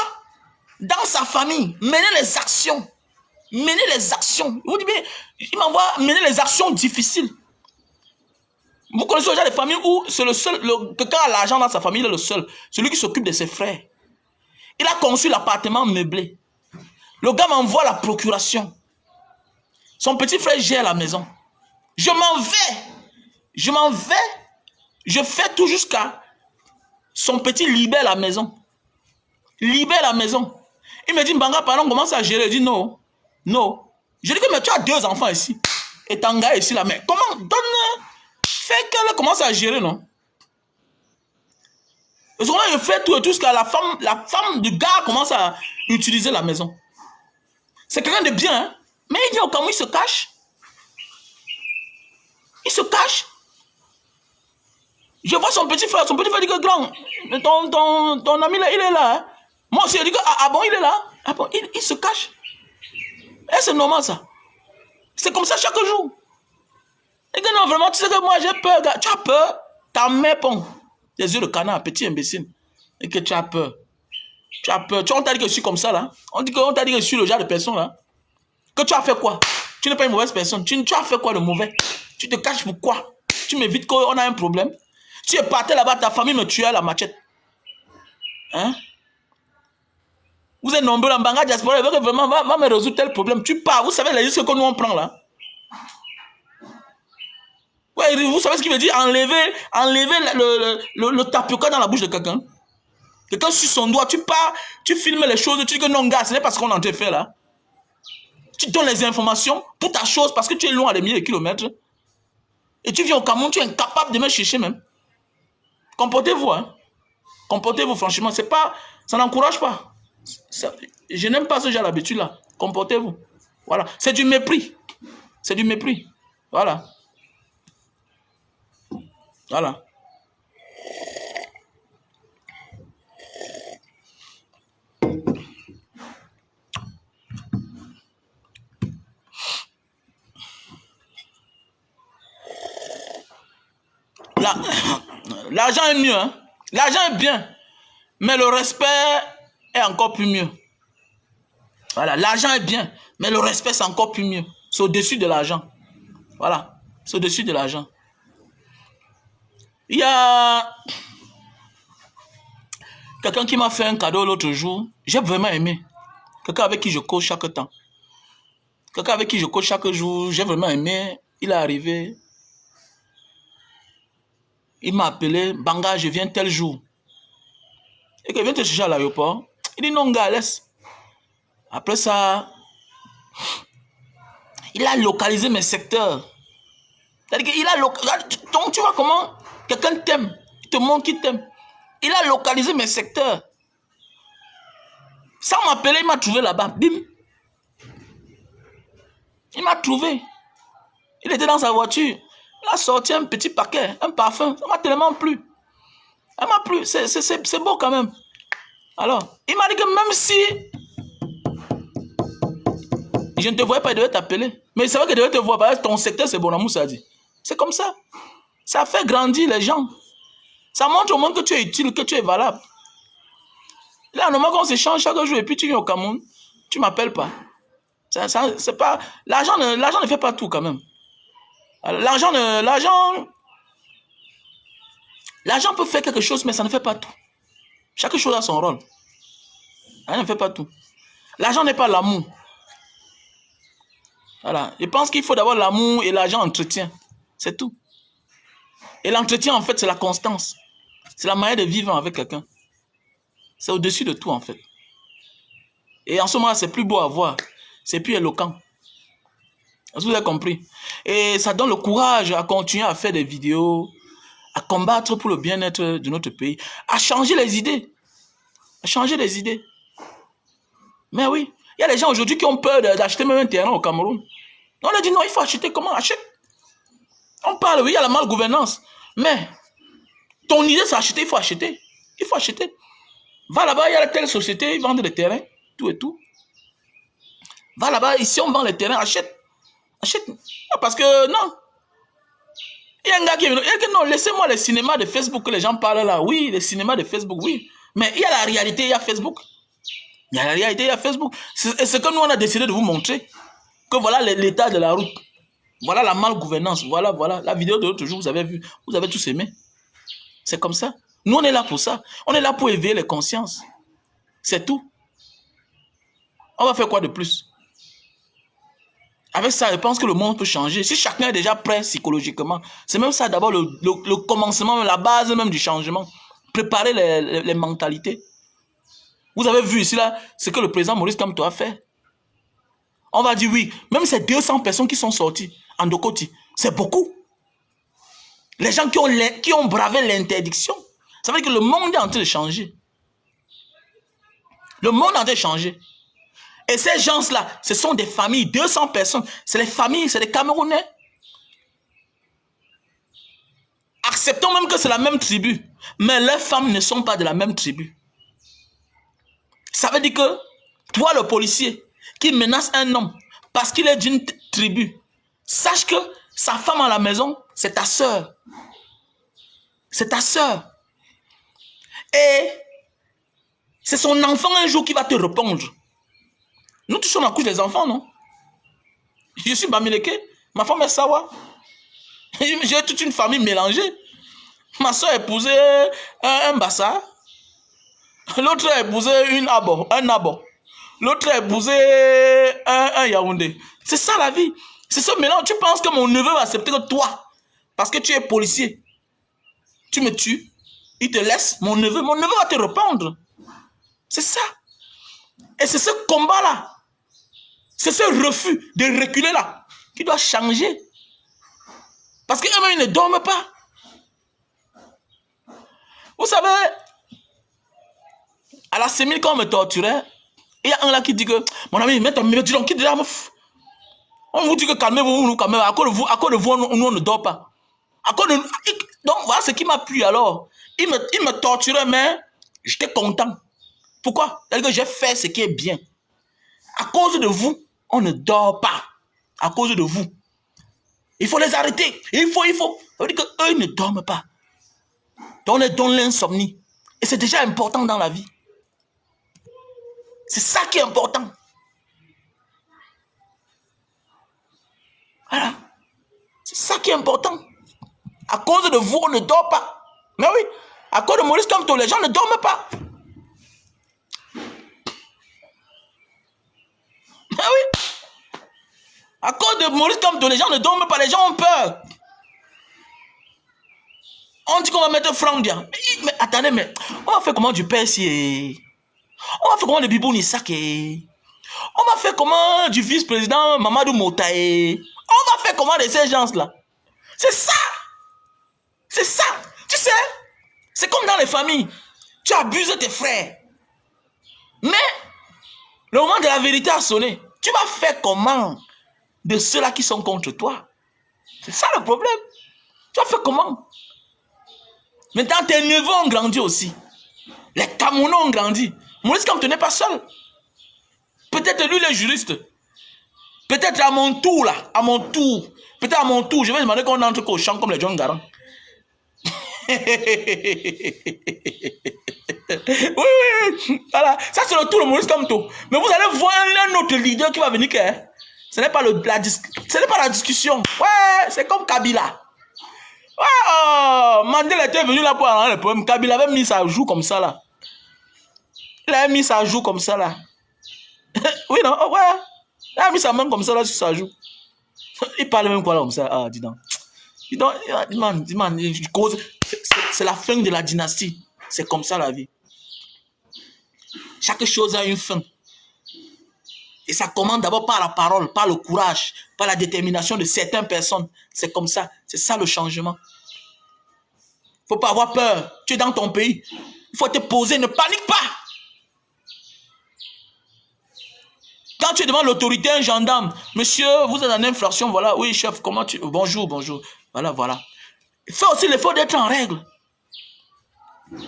[SPEAKER 1] dans sa famille mener les actions. Mener les actions. Vous dites bien, il m'envoie mener les actions difficiles. Vous connaissez déjà des familles où c'est le seul, quelqu'un a l'argent dans sa famille, il est le seul. Celui qui s'occupe de ses frères. Il a conçu l'appartement meublé. Le gars m'envoie la procuration. Son petit frère gère la maison. Je m'en vais. Je m'en vais. Je fais tout jusqu'à son petit libère la maison. Libère la maison. Il me dit, Mbanga, pardon, on commence à gérer. Je dis non. Non. Je dis que mais tu as 2 enfants ici. Et Tanga ici là. Mais comment? Donne. Fais qu'elle commence à gérer, non? Et souvent, il fait tout et tout, jusqu'à la femme du gars commence à utiliser la maison. C'est quelqu'un de bien, hein? Mais il vient au Cameroun, il se cache. Il se cache. Je vois son petit frère dit que grand, ton ami là, il est là. Hein? Moi aussi, je dis que, ah bon, il est là. Ah bon, il se cache. Et c'est normal ça. C'est comme ça chaque jour. Et que non, vraiment, tu sais que moi j'ai peur. Gars. Tu as peur. Ta mère pond des yeux de canard, petit imbécile. Et que tu as peur. Tu as peur. On t'a dit que je suis comme ça là. On t'a dit que je suis le genre de personne là. Que tu as fait quoi? Tu n'es pas une mauvaise personne. Tu as fait quoi de mauvais? Tu te caches pourquoi? Tu m'évites qu'on a un problème. Si je partais là-bas, ta famille me tuait à la machette. Hein? Vous êtes nombreux en Banga Diaspora, il vraiment va me résoudre tel problème. Tu pars, vous savez les risques que nous on prend là. Ouais, vous savez ce qu'il veut dire? Enlever le tapioca dans la bouche de quelqu'un. Quelqu'un sur son doigt, tu pars, tu filmes les choses, tu dis que non, gars, ce n'est pas ce qu'on a fait là. Tu donnes les informations pour ta chose parce que tu es loin à des milliers de kilomètres. Et tu viens au Cameroun, tu es incapable de me chercher même. Comportez-vous, hein. Comportez-vous, franchement. C'est pas, ça n'encourage pas. Je n'aime pas ce genre d'habitude là. Comportez-vous. Voilà. C'est du mépris. C'est du mépris. Voilà. Voilà. L'argent est mieux. Hein? L'argent est bien. Mais le respect est encore plus mieux. Voilà. L'argent est bien. Mais le respect, c'est encore plus mieux. C'est au-dessus de l'argent. Voilà. C'est au-dessus de l'argent. Il y a quelqu'un qui m'a fait un cadeau l'autre jour. J'ai vraiment aimé. Quelqu'un avec qui je coach chaque temps. Quelqu'un avec qui je coach chaque jour. J'ai vraiment aimé. Il est arrivé. Il m'a appelé. Banga, je viens tel jour. Et qu'il vient te chercher à l'aéroport. Il dit non, gars, laisse. Après ça, il a localisé mes secteurs. C'est-à-dire qu'il a localisé. Donc tu vois comment quelqu'un t'aime. Il te montre qu'il t'aime. Il a localisé mes secteurs. Sans m'appeler, il m'a trouvé là-bas. Bim. Il m'a trouvé. Il était dans sa voiture. Il a sorti un petit paquet, un parfum. Ça m'a tellement plu. Ça m'a plu. C'est beau quand même. Alors, il m'a dit que même si je ne te voyais pas, il devait t'appeler. Mais c'est vrai qu'il devait te voir. Parce que ton secteur, c'est Bonamou, ça dit. C'est comme ça. Ça fait grandir les gens. Ça montre au monde que tu es utile, que tu es valable. Là, normalement, on s'échange chaque jour et puis tu viens au Cameroun, tu ne m'appelles pas. C'est pas. L'argent ne fait pas tout quand même. L'argent peut faire quelque chose, mais ça ne fait pas tout. Chaque chose a son rôle. L'argent ne fait pas tout. L'argent n'est pas l'amour. Voilà. Je pense qu'il faut d'abord l'amour et l'argent entretient. C'est tout. Et l'entretien, en fait, c'est la constance. C'est la manière de vivre avec quelqu'un. C'est au-dessus de tout, en fait. Et en ce moment, c'est plus beau à voir. C'est plus éloquent. Vous avez compris? Et ça donne le courage à continuer à faire des vidéos, à combattre pour le bien-être de notre pays, à changer les idées. À changer les idées. Mais oui, il y a des gens aujourd'hui qui ont peur d'acheter même un terrain au Cameroun. On leur dit non, il faut acheter. Comment? Achète. On parle, oui, il y a la malgouvernance. Mais ton idée, c'est acheter, il faut acheter. Il faut acheter. Va là-bas, il y a telle société, ils vendent des terrains, tout et tout. Va là-bas, ici on vend les terrains, achète. Achète. Parce que non. Il y a un gars qui me dit, non, laissez-moi les cinémas de Facebook que les gens parlent là. Oui, les cinémas de Facebook, oui. Mais il y a la réalité, il y a Facebook. Il y a la réalité, il y a Facebook. C'est ce que nous, on a décidé de vous montrer. Que voilà l'état de la route. Voilà la malgouvernance. Voilà. La vidéo de l'autre jour, vous avez vu. Vous avez tous aimé. C'est comme ça. Nous, on est là pour ça. On est là pour éveiller les consciences. C'est tout. On va faire quoi de plus? Avec ça, je pense que le monde peut changer. Si chacun est déjà prêt psychologiquement, c'est même ça d'abord le commencement, la base même du changement. Préparer les mentalités. Vous avez vu ici, là, ce que le président Maurice Kamto a fait. On va dire oui, même ces 200 personnes qui sont sorties en Dokoti, c'est beaucoup. Les gens qui ont bravé l'interdiction, Ça veut dire que le monde est en train de changer. Le monde est en train de changer. Et ces gens-là, ce sont des familles, 200 personnes. C'est les familles, c'est des Camerounais. Acceptons même que c'est la même tribu. Mais leurs femmes ne sont pas de la même tribu. Ça veut dire que toi, le policier, qui menace un homme parce qu'il est d'une tribu, sache que sa femme à la maison, c'est ta sœur. C'est ta sœur. Et c'est son enfant un jour qui va te répondre. Nous touchons la couche des enfants, non? Je suis Bamileke, ma femme est Sawa. J'ai toute une famille mélangée. Ma soeur a épousé un Bassa. L'autre a épousé un Abo. L'autre a épousé un Yaoundé. C'est ça la vie. C'est ce mélange. Tu penses que mon neveu va accepter que toi, parce que tu es policier, tu me tues, il te laisse, mon neveu va te répondre. C'est ça. Et c'est ce combat-là, c'est ce refus de reculer là, qui doit changer. Parce qu'eux-mêmes, ils ne dorment pas. Vous savez, à la sémile, quand on me torturait, il y a un là qui dit que, mon ami, mets dis donc, quitte là, on vous dit que calmez-vous, calmez-vous. À cause de vous, nous, on ne dort pas. Donc, voilà ce qui m'a plu alors. Il me torturait, mais j'étais content. Pourquoi? Parce que j'ai fait ce qui est bien. À cause de vous, on ne dort pas. À cause de vous. Il faut les arrêter. Il faut. Ça veut dire qu'eux, ils ne dorment pas. Donc, on est dans l'insomnie. Et c'est déjà important dans la vie. C'est ça qui est important. Voilà. C'est ça qui est important. À cause de vous, on ne dort pas. Mais oui, à cause de Maurice Kamto, les gens ne dorment pas. Mais oui. À cause de Maurice Kamto, les gens ne dorment pas. Les gens ont peur. On dit qu'on va mettre Frandia. Mais attendez, mais on va faire comment du père ici? On va faire comment de Bibou Nissak? On va faire comment du vice-président Mamadou Motae? On va faire comment de ces gens-là? C'est ça. C'est ça. Tu sais, c'est comme dans les familles. Tu abuses de tes frères. Mais le moment de la vérité a sonné. Tu vas faire comment de ceux-là qui sont contre toi? C'est ça le problème. Tu vas faire comment? Maintenant, tes neveux ont grandi aussi. Les Camerounais ont grandi. Maurice Kamto n'est pas seul. Peut-être lui, il est juriste. Peut-être à mon tour, là. À mon tour. Peut-être à mon tour, je vais demander qu'on entre au champ comme les John Garant. Oui. Voilà. Ça, c'est le tour de Maurice Kamto. Mais vous allez voir un autre leader qui va venir. Ce n'est pas, la discussion. Ouais, c'est comme Kabila. Ouais, oh, Mandela était venu là pour arranger le problème. Kabila avait mis sa joue comme ça là. Il a mis sa joue comme ça là. Oui, non, oh, ouais. Il a mis sa main comme ça là sur sa joue. Il parle même quoi là comme ça. Ah, dis donc. Dis donc, c'est la fin de la dynastie. C'est comme ça la vie. Chaque chose a une fin. Et ça commence d'abord par la parole, par le courage, par la détermination de certaines personnes. C'est comme ça. C'est ça le changement. Il ne faut pas avoir peur. Tu es dans ton pays. Il faut te poser. Ne panique pas. Quand tu es devant l'autorité, un gendarme, monsieur, vous êtes en infraction, voilà. Oui, chef, comment tu... Bonjour. Voilà. Fais aussi l'effort d'être en règle.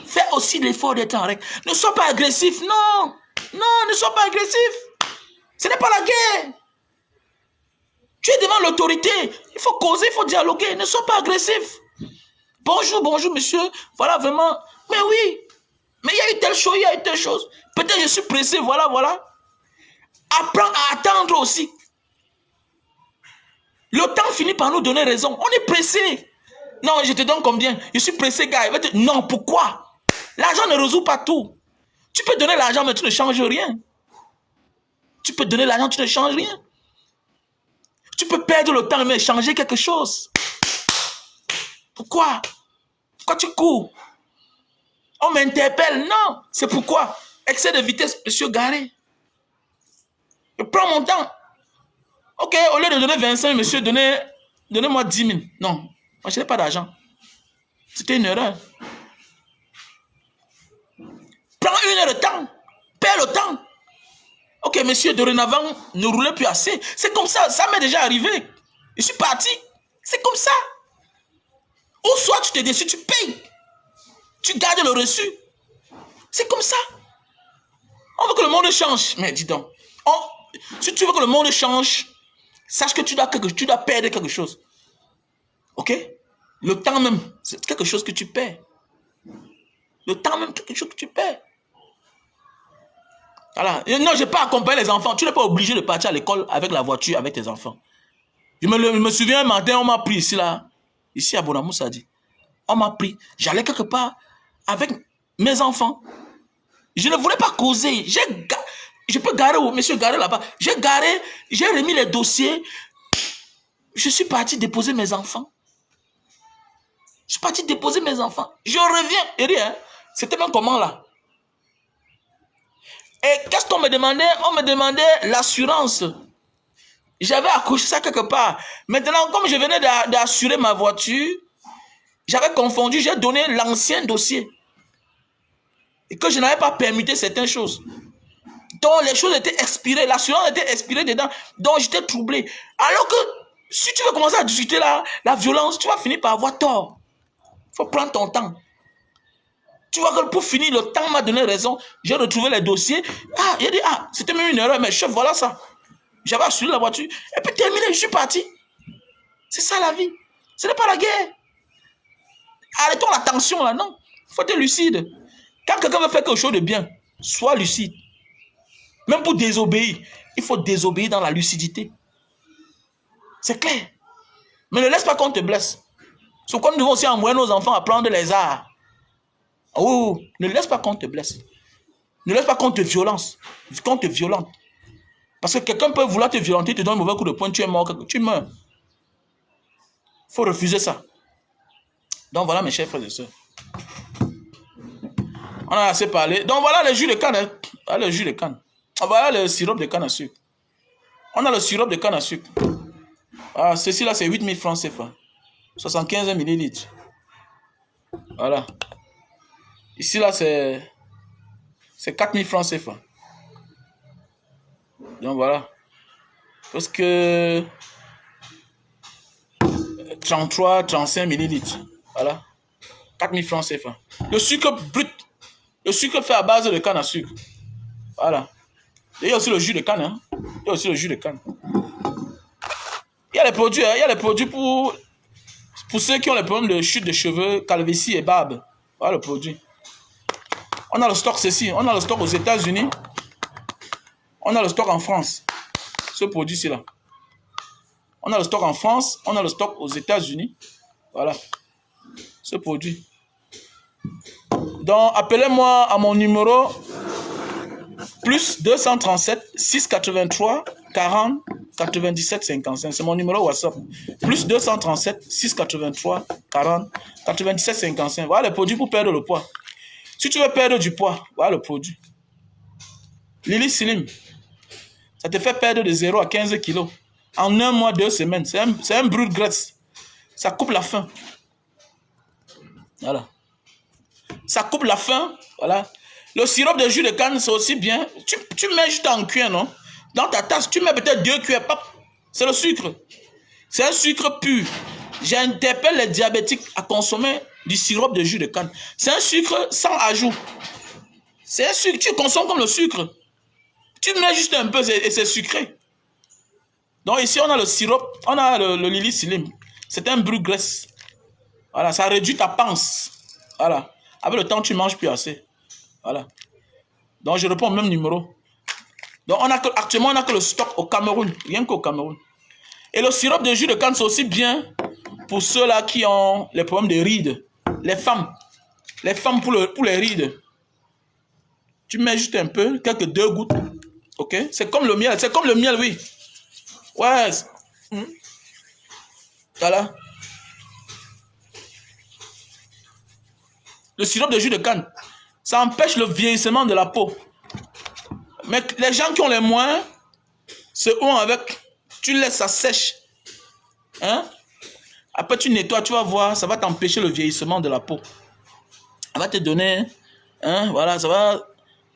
[SPEAKER 1] Fais aussi l'effort d'être en règle. Ne sois pas agressif. Non, ne sois pas agressif. Ce n'est pas la guerre. Tu es devant l'autorité. Il faut causer, il faut dialoguer. Ne sois pas agressif. Bonjour, monsieur. Voilà, vraiment. Mais oui. Mais il y a eu telle chose, il y a eu telle chose. Peut-être je suis pressé, voilà. Apprends à attendre aussi. Le temps finit par nous donner raison. On est pressé. Non, je te donne combien? Je suis pressé, gars. Non, pourquoi? L'argent ne résout pas tout. Tu peux donner l'argent, mais tu ne changes rien. Tu peux donner l'argent, tu ne changes rien. Tu peux perdre le temps, mais changer quelque chose. Pourquoi? Pourquoi tu cours? On m'interpelle. Non, c'est pourquoi. Excès de vitesse, monsieur garé. Je prends mon temps. Ok, au lieu de donner 25 000, monsieur, donnez-moi 10 000. Non, moi, je n'ai pas d'argent. C'était une erreur. perds le temps. Perds le temps. Ok, monsieur, dorénavant, ne roulez plus assez. C'est comme ça, ça m'est déjà arrivé. Je suis parti. C'est comme ça. Ou soit tu te décides, tu payes. Tu gardes le reçu. C'est comme ça. On veut que le monde change. Mais dis donc, si tu veux que le monde change, sache que tu dois perdre quelque chose. Ok? Le temps même, c'est quelque chose que tu perds. Le temps même, quelque chose que tu perds. Voilà. Et non, je n'ai pas accompagné les enfants. Tu n'es pas obligé de partir à l'école avec la voiture, avec tes enfants. Je me souviens un matin, on m'a pris ici, là. Ici à Bonamou, ça dit. On m'a pris. J'allais quelque part avec mes enfants. Je ne voulais pas causer. Je peux garer où? Monsieur, garer là-bas. J'ai garé, j'ai remis les dossiers. Je suis parti déposer mes enfants. Je suis parti déposer mes enfants. Je reviens. Et rien. C'était même comment là? Et qu'est-ce qu'on me demandait? On me demandait l'assurance. J'avais accroché ça quelque part. Maintenant, comme je venais d'assurer ma voiture, j'avais confondu, j'ai donné l'ancien dossier. Et que je n'avais pas permuté certaines choses. Donc les choses étaient expirées, l'assurance était expirée dedans. Donc j'étais troublé. Alors que si tu veux commencer à discuter la violence, tu vas finir par avoir tort. Il faut prendre ton temps. Tu vois que pour finir, le temps m'a donné raison. J'ai retrouvé les dossiers. Ah, il a dit, ah, c'était même une erreur, mais chef, voilà ça. J'avais assuré la voiture. Et puis terminé, je suis parti. C'est ça la vie. Ce n'est pas la guerre. Arrêtons la tension là, non. Il faut être lucide. Quand quelqu'un veut faire quelque chose de bien, sois lucide. Même pour désobéir, il faut désobéir dans la lucidité. C'est clair. Mais ne laisse pas qu'on te blesse. C'est comme nous devons aussi envoyer nos enfants à prendre les arts. Oh, ne laisse pas qu'on te blesse. Ne laisse pas qu'on te violente. Qu'on te violente. Parce que quelqu'un peut vouloir te violenter, te donne un mauvais coup de poing, tu es mort, tu meurs. Il faut refuser ça. Donc voilà mes chers frères et sœurs. On a assez parlé. Donc voilà le jus de canne. Hein. Voilà le jus de canne. Voilà le sirop de canne à sucre. On a le sirop de canne à sucre. Ah, ceci là c'est 8000 francs CFA. 75 millilitres. Voilà. Ici là c'est 4000 francs CFA. Donc voilà. Parce que 33, 35 millilitres. Voilà. 4000 francs CFA. Le sucre brut. Le sucre fait à base de canne à sucre. Voilà. Et il y a aussi le jus de canne. Hein. Il y a aussi le jus de canne. Il y a les produits, hein. Il y a les produits pour ceux qui ont les problèmes de chute de cheveux, calvitie et barbe. Voilà le produit. On a le stock ceci. On a le stock aux États-Unis. On a le stock en France. Ce produit-ci là. On a le stock en France. On a le stock aux États-Unis. Voilà. Ce produit. Donc, appelez-moi à mon numéro plus 237 683 40 97 55. C'est mon numéro WhatsApp. Plus 237 683 40 97 55. Voilà le produit pour perdre le poids. Si tu veux perdre du poids, voilà le produit. Lily Slim. Ça te fait perdre de 0 à 15 kilos. En 1 mois, 2 semaines. C'est un brûle graisse. Ça coupe la faim. Voilà. Ça coupe la faim. Voilà. Le sirop de jus de canne, c'est aussi bien. Tu mets juste en cuillère, non? Dans ta tasse, tu mets peut-être 2 cuillères. C'est le sucre. C'est un sucre pur. J'interpelle les diabétiques à consommer du sirop de jus de canne. C'est un sucre sans ajout. C'est un sucre. Tu consommes comme le sucre. Tu mets juste un peu et c'est sucré. Donc ici, on a le sirop. On a le Lily Slim. C'est un brûle graisse. Voilà, ça réduit ta panse. Voilà. Avec le temps, tu ne manges plus assez. Voilà. Donc, je réponds au même numéro. Donc, actuellement, on n'a que le stock au Cameroun. Rien qu'au Cameroun. Et le sirop de jus de canne, c'est aussi bien pour ceux-là qui ont les problèmes de rides. Les femmes. Les femmes pour les rides. Tu mets juste un peu, quelques 2 gouttes. Ok? C'est comme le miel. C'est comme le miel, oui. Ouais. Voilà. Le sirop de jus de canne, ça empêche le vieillissement de la peau. Mais les gens qui ont les moins, se ont avec, tu laisses ça sèche. Hein? Après tu nettoies, tu vas voir, ça va t'empêcher le vieillissement de la peau. Ça va te donner, hein, voilà, ça va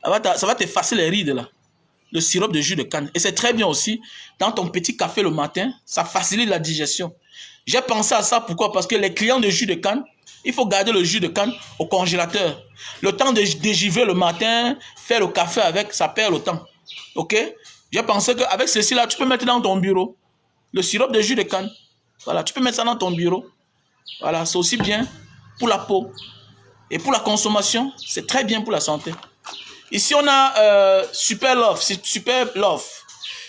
[SPEAKER 1] Ça va t'effacer les rides là. Le sirop de jus de canne. Et c'est très bien aussi. Dans ton petit café le matin, ça facilite la digestion. J'ai pensé à ça, pourquoi? Parce que les clients de jus de canne, il faut garder le jus de canne au congélateur. Le temps de dégivrer le matin, faire le café avec, ça perd le temps. Ok? J'ai pensé qu'avec ceci là, tu peux mettre dans ton bureau le sirop de jus de canne. Voilà, tu peux mettre ça dans ton bureau. Voilà, c'est aussi bien pour la peau. Et pour la consommation, c'est très bien pour la santé. Ici, on a Super Love. Super Love.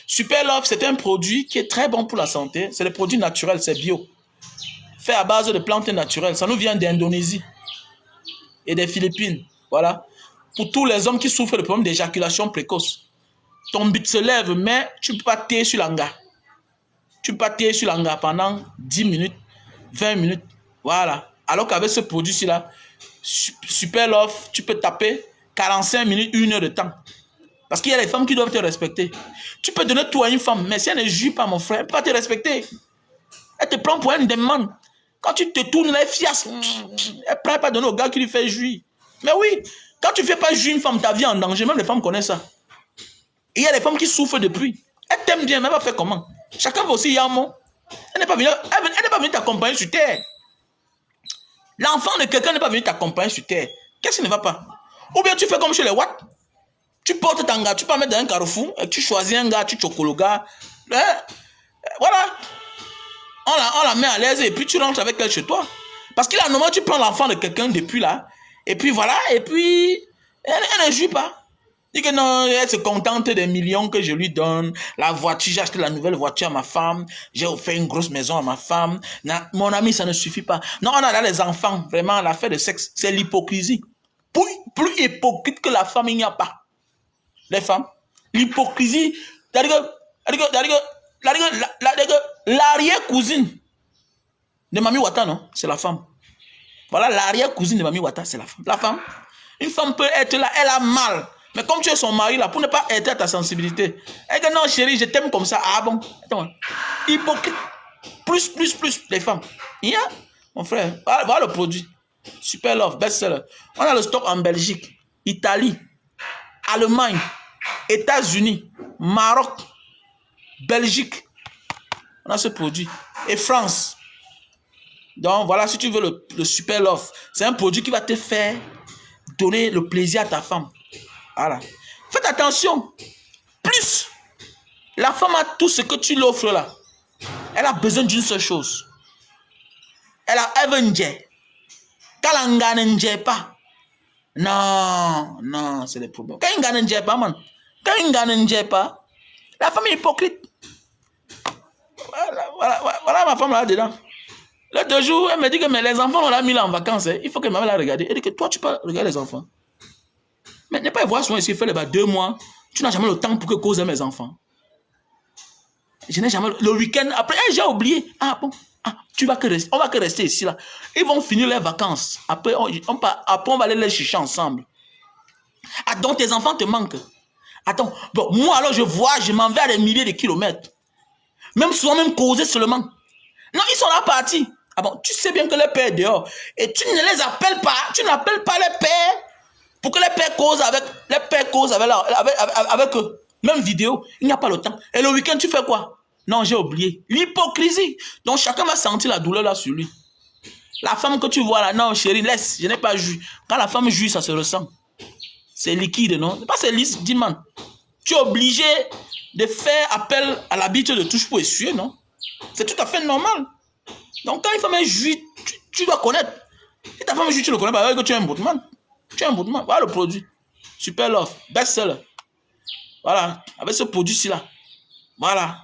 [SPEAKER 1] Super Love, c'est un produit qui est très bon pour la santé. C'est des produits naturels, c'est bio. Fait à base de plantes naturelles. Ça nous vient d'Indonésie et des Philippines. Voilà. Pour tous les hommes qui souffrent de problèmes d'éjaculation précoce. Ton but se lève, mais tu ne peux pas taire sur l'anga. Tu ne peux pas taire sur l'anga pendant 10 minutes, 20 minutes. Voilà. Alors qu'avec ce produit-ci là, Super Love, tu peux taper 45 minutes, 1 heure de temps. Parce qu'il y a des femmes qui doivent te respecter. Tu peux donner tout à une femme, mais si elle ne juge pas, mon frère, elle ne peut pas te respecter. Elle te prend pour une demande. Quand tu te tournes, elle fiasse. Elle ne prend pas donner au gars qui lui fait jouir. Mais oui, quand tu ne fais pas jouir une femme, ta vie est en danger. Même les femmes connaissent ça. Et il y a des femmes qui souffrent depuis. Elle t'aime bien, mais elle va faire comment? Chacun veut aussi y avoir un mot. Elle n'est pas venue t'accompagner sur terre. L'enfant de quelqu'un n'est pas venu t'accompagner sur terre. Qu'est-ce qui ne va pas? Ou bien tu fais comme chez les Watt. Tu portes ton gars, tu peux mettre dans un carrefour, et tu choisis un gars, tu chocoles le gars. Voilà. On la met à l'aise et puis tu rentres avec elle chez toi. Parce qu'il a normalement, tu prends l'enfant de quelqu'un depuis là. Et puis voilà, et puis elle ne joue pas. Dit que non, elle se contente des millions que je lui donne. La voiture, j'ai acheté la nouvelle voiture à ma femme. J'ai offert une grosse maison à ma femme. Non, mon ami, ça ne suffit pas. Non, on a là les enfants. Vraiment, l'affaire de sexe, c'est l'hypocrisie. Plus hypocrite que la femme, il n'y a pas. Les femmes. L'hypocrisie. L'arrière-cousine de Mami Wata, non? C'est la femme. Voilà, l'arrière-cousine de Mami Wata, c'est la femme. La femme. Une femme peut être là, elle a mal. Mais comme tu es son mari là, pour ne pas aider à ta sensibilité, elle dit non chérie, je t'aime comme ça. Ah bon? Attends. Hypocrite. Plus, les femmes. Il y a, mon frère, voilà le produit. Super Love, best-seller. On a le stock en Belgique, Italie, Allemagne, États-Unis, Maroc, Belgique. On a ce produit. Et France. Donc voilà, si tu veux le Super Love, c'est un produit qui va te faire donner le plaisir à ta femme. Voilà. Faites attention. Plus la femme a tout ce que tu l'offres là, elle a besoin d'une seule chose. Elle veut un jet. Quand elle n'a pas, non, c'est le problème. Quand elle n'a pas, man. Quand elle n'a pas, la femme est hypocrite. Voilà ma femme là-dedans. L'autre 2 jours, elle me dit que mais les enfants, on l'a mis là en vacances. Hein. Il faut que ma mère la regarde. Elle dit que toi, tu peux regarder les enfants. Mais n'est pas voir souvent ici, il fait les 2 mois. Tu n'as jamais le temps pour que causent mes enfants. Je n'ai jamais... Le week-end, après, j'ai oublié. Ah bon, tu vas que rester. On va que rester ici là. Ils vont finir les vacances. Après, on va aller les chercher ensemble. Ah, donc tes enfants te manquent. Attends, bon, moi alors je m'en vais à des milliers de kilomètres. Même souvent, même causer seulement. Non, ils sont là partis. Ah bon, tu sais bien que le père est dehors. Et tu ne les appelles pas. Tu n'appelles pas les pères. Pour que les pères causent avec eux. Même vidéo, il n'y a pas le temps. Et le week-end, tu fais quoi? Non, j'ai oublié. L'hypocrisie. Donc, chacun va sentir la douleur là sur lui. La femme que tu vois là, non, chérie, laisse, je n'ai pas jus. Quand la femme jouit, ça se ressent. C'est liquide, non? C'est pas c'est lisse, dis man. Tu es obligé de faire appel à l'habitude de touche pour essuyer, non? C'est tout à fait normal. Donc, quand une femme jouit, tu dois connaître. Si ta femme jouit, tu le connais pas, tu es un boutman. Tu as un bout de main. Voilà le produit. Super Love. Best-seller. Voilà. Avec ce produit-ci là. Voilà.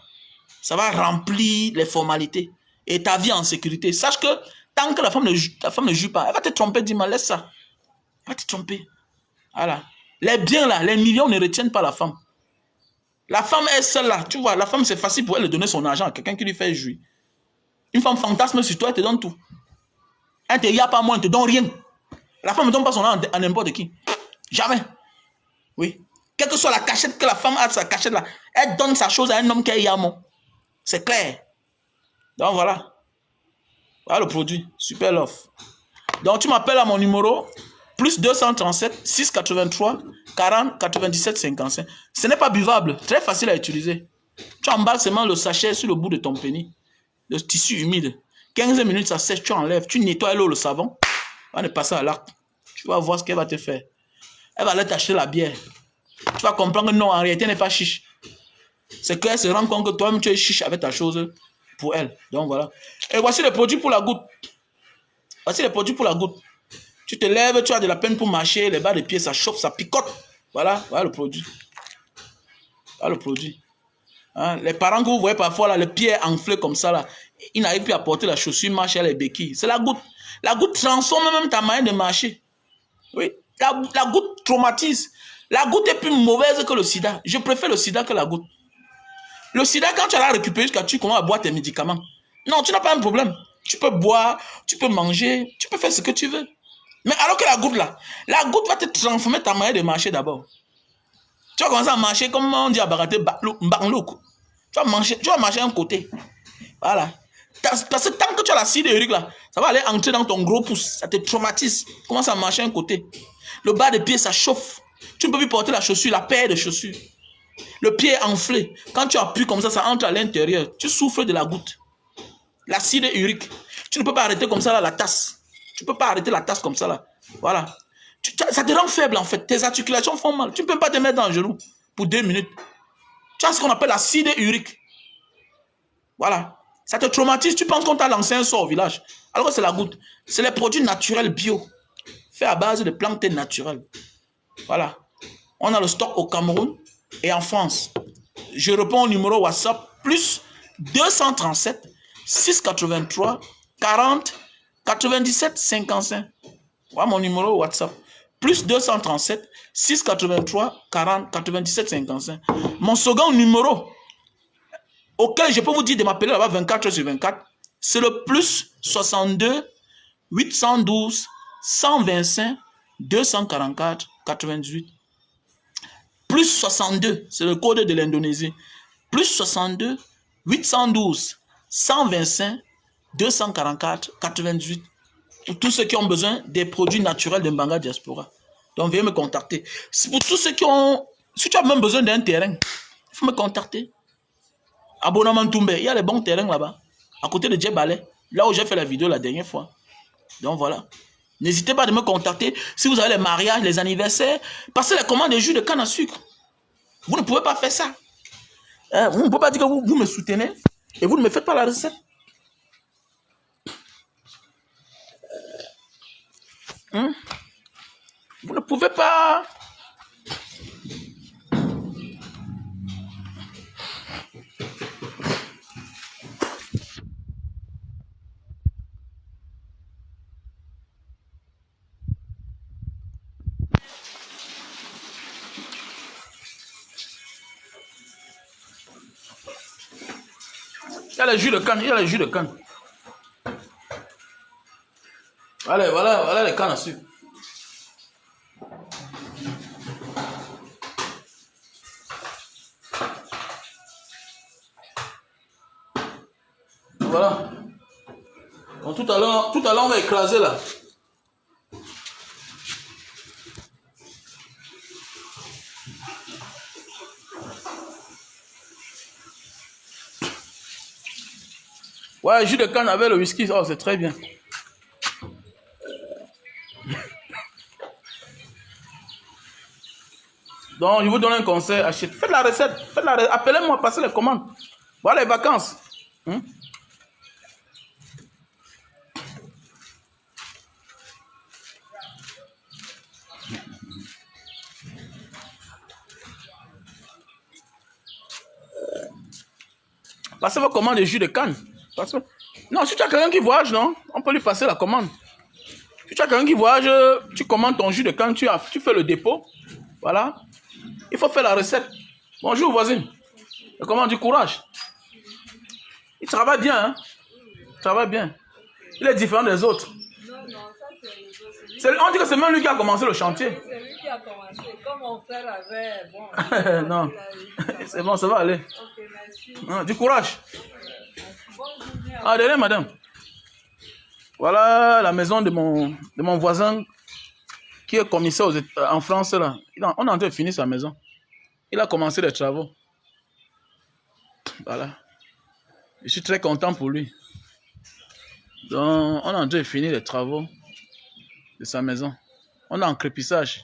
[SPEAKER 1] Ça va remplir les formalités. Et ta vie en sécurité. Sache que tant que la femme ne joue pas, elle va te tromper. Dis-moi, laisse ça. Elle va te tromper. Voilà. Les biens là, les millions ne retiennent pas la femme. La femme est seule là. Tu vois, la femme, c'est facile pour elle de donner son argent à quelqu'un qui lui fait jouir. Une femme fantasme sur toi, elle te donne tout. Elle ne te y a pas moins, elle ne te donne rien. La femme ne donne pas son argent à n'importe qui. Jamais. Oui. Quelle que soit la cachette que la femme a, sa cachette là, elle donne sa chose à un homme qui est Yamo. C'est clair. Donc voilà. Voilà le produit. Super Love. Donc tu m'appelles à mon numéro plus 237, 683, 40, 97, 55. Ce n'est pas buvable, très facile à utiliser. Tu emballes seulement le sachet sur le bout de ton pénis, le tissu humide. 15 minutes, ça sèche, tu enlèves, tu nettoies l'eau, le savon, on est passé à l'acte. Tu vas voir ce qu'elle va te faire. Elle va aller t'acheter la bière. Tu vas comprendre que non, en réalité, elle n'est pas chiche. C'est qu'elle se rend compte que toi-même, tu es chiche avec ta chose pour elle. Donc voilà. Et voici les produits pour la goutte. Voici les produits pour la goutte. Tu te lèves, tu as de la peine pour marcher, les bas de pied, ça chauffe, ça picote. Voilà, voilà le produit. Voilà le produit. Hein? Les parents que vous voyez parfois, là, le pied enflé comme ça, là, ils n'arrivent plus à porter la chaussure, marcher les béquilles. C'est la goutte. La goutte transforme même ta manière de marcher. Oui, la goutte traumatise. La goutte est plus mauvaise que le sida. Je préfère le sida que la goutte. Le sida, quand tu as la récupérer jusqu'à tu commences à boire tes médicaments. Non, tu n'as pas un problème. Tu peux boire, tu peux manger, tu peux faire ce que tu veux. Mais alors que la goutte là, la goutte va te transformer ta manière de marcher d'abord. Tu vas commencer à marcher comme on dit à Baraté, Mbanglouk. Tu vas marcher un côté. Voilà. Parce que tant que tu as l'acide urique là, ça va aller entrer dans ton gros pouce. Ça te traumatise. Tu commences à marcher un côté. Le bas de pied, ça chauffe. Tu ne peux plus porter la chaussure, la paire de chaussures. Le pied est enflé. Quand tu appuies comme ça entre à l'intérieur. Tu souffres de la goutte. L'acide urique. Tu ne peux pas arrêter comme ça là, la tasse. Tu ne peux pas arrêter la tasse comme ça là. Voilà. Ça te rend faible en fait. Tes articulations font mal. Tu ne peux pas te mettre dans le genou pour 2 minutes. Tu as ce qu'on appelle l'acide urique. Voilà. Ça te traumatise. Tu penses qu'on t'a lancé un sort au village. Alors que c'est la goutte. C'est les produits naturels bio. Faits à base de plantes naturelles. Voilà. On a le stock au Cameroun et en France. Je réponds au numéro WhatsApp plus 237 683 40 97 55. Voilà mon numéro WhatsApp. Plus 237 683 40 97 55. Mon second numéro auquel je peux vous dire de m'appeler là-bas 24h/24, c'est le plus 62 812 125 244 98. Plus 62, c'est le code de l'Indonésie. Plus 62 812 125 244 98. Pour tous ceux qui ont besoin des produits naturels de Mbanga Diaspora. Donc veuillez me contacter. Pour tous ceux qui ont... Si tu as même besoin d'un terrain, il faut me contacter. Abonnement Toumbe, il y a les bons terrains là-bas. À côté de Djebale, là où j'ai fait la vidéo la dernière fois. Donc voilà. N'hésitez pas à me contacter si vous avez les mariages, les anniversaires. Passez les commandes de jus de canne à sucre. Vous ne pouvez pas faire ça. Vous ne pouvez pas dire que vous me soutenez et vous ne me faites pas la recette. Vous ne pouvez pas. Il y a les jus de canne, il y a les jus de canne. Allez, voilà les cannes à sucre. Voilà. Donc tout à l'heure, on va écraser là. Ouais, jus de canne avec le whisky, oh, c'est très bien. Donc, je vous donne un conseil, achetez. Faites la recette, appelez-moi, passez les commandes. Voilà les vacances. Passez vos commandes de jus de canne. Non, si tu as quelqu'un qui voyage, non, on peut lui passer la commande. Si tu as quelqu'un qui voyage, tu commandes ton jus de canne, tu fais le dépôt. Voilà. Il faut faire la recette. Bonjour, voisine. Comment du courage? Il travaille bien, hein? Il travaille bien. Il est différent des autres.
[SPEAKER 2] Non, ça c'est les autres.
[SPEAKER 1] On dit que c'est même lui qui a commencé le chantier.
[SPEAKER 2] C'est lui qui a commencé. Comme mon frère avait... Bon,
[SPEAKER 1] non. C'est bon, ça va aller.
[SPEAKER 2] Ok, merci.
[SPEAKER 1] Du courage.
[SPEAKER 2] Bonne journée.
[SPEAKER 1] Ah, derrière, madame. Voilà la maison de mon voisin qui est commissaire en France, là, on est en train de finir sa maison. Il a commencé les travaux. Voilà. Je suis très content pour lui. Donc, on est en train de finir les travaux de sa maison. On est en crépissage.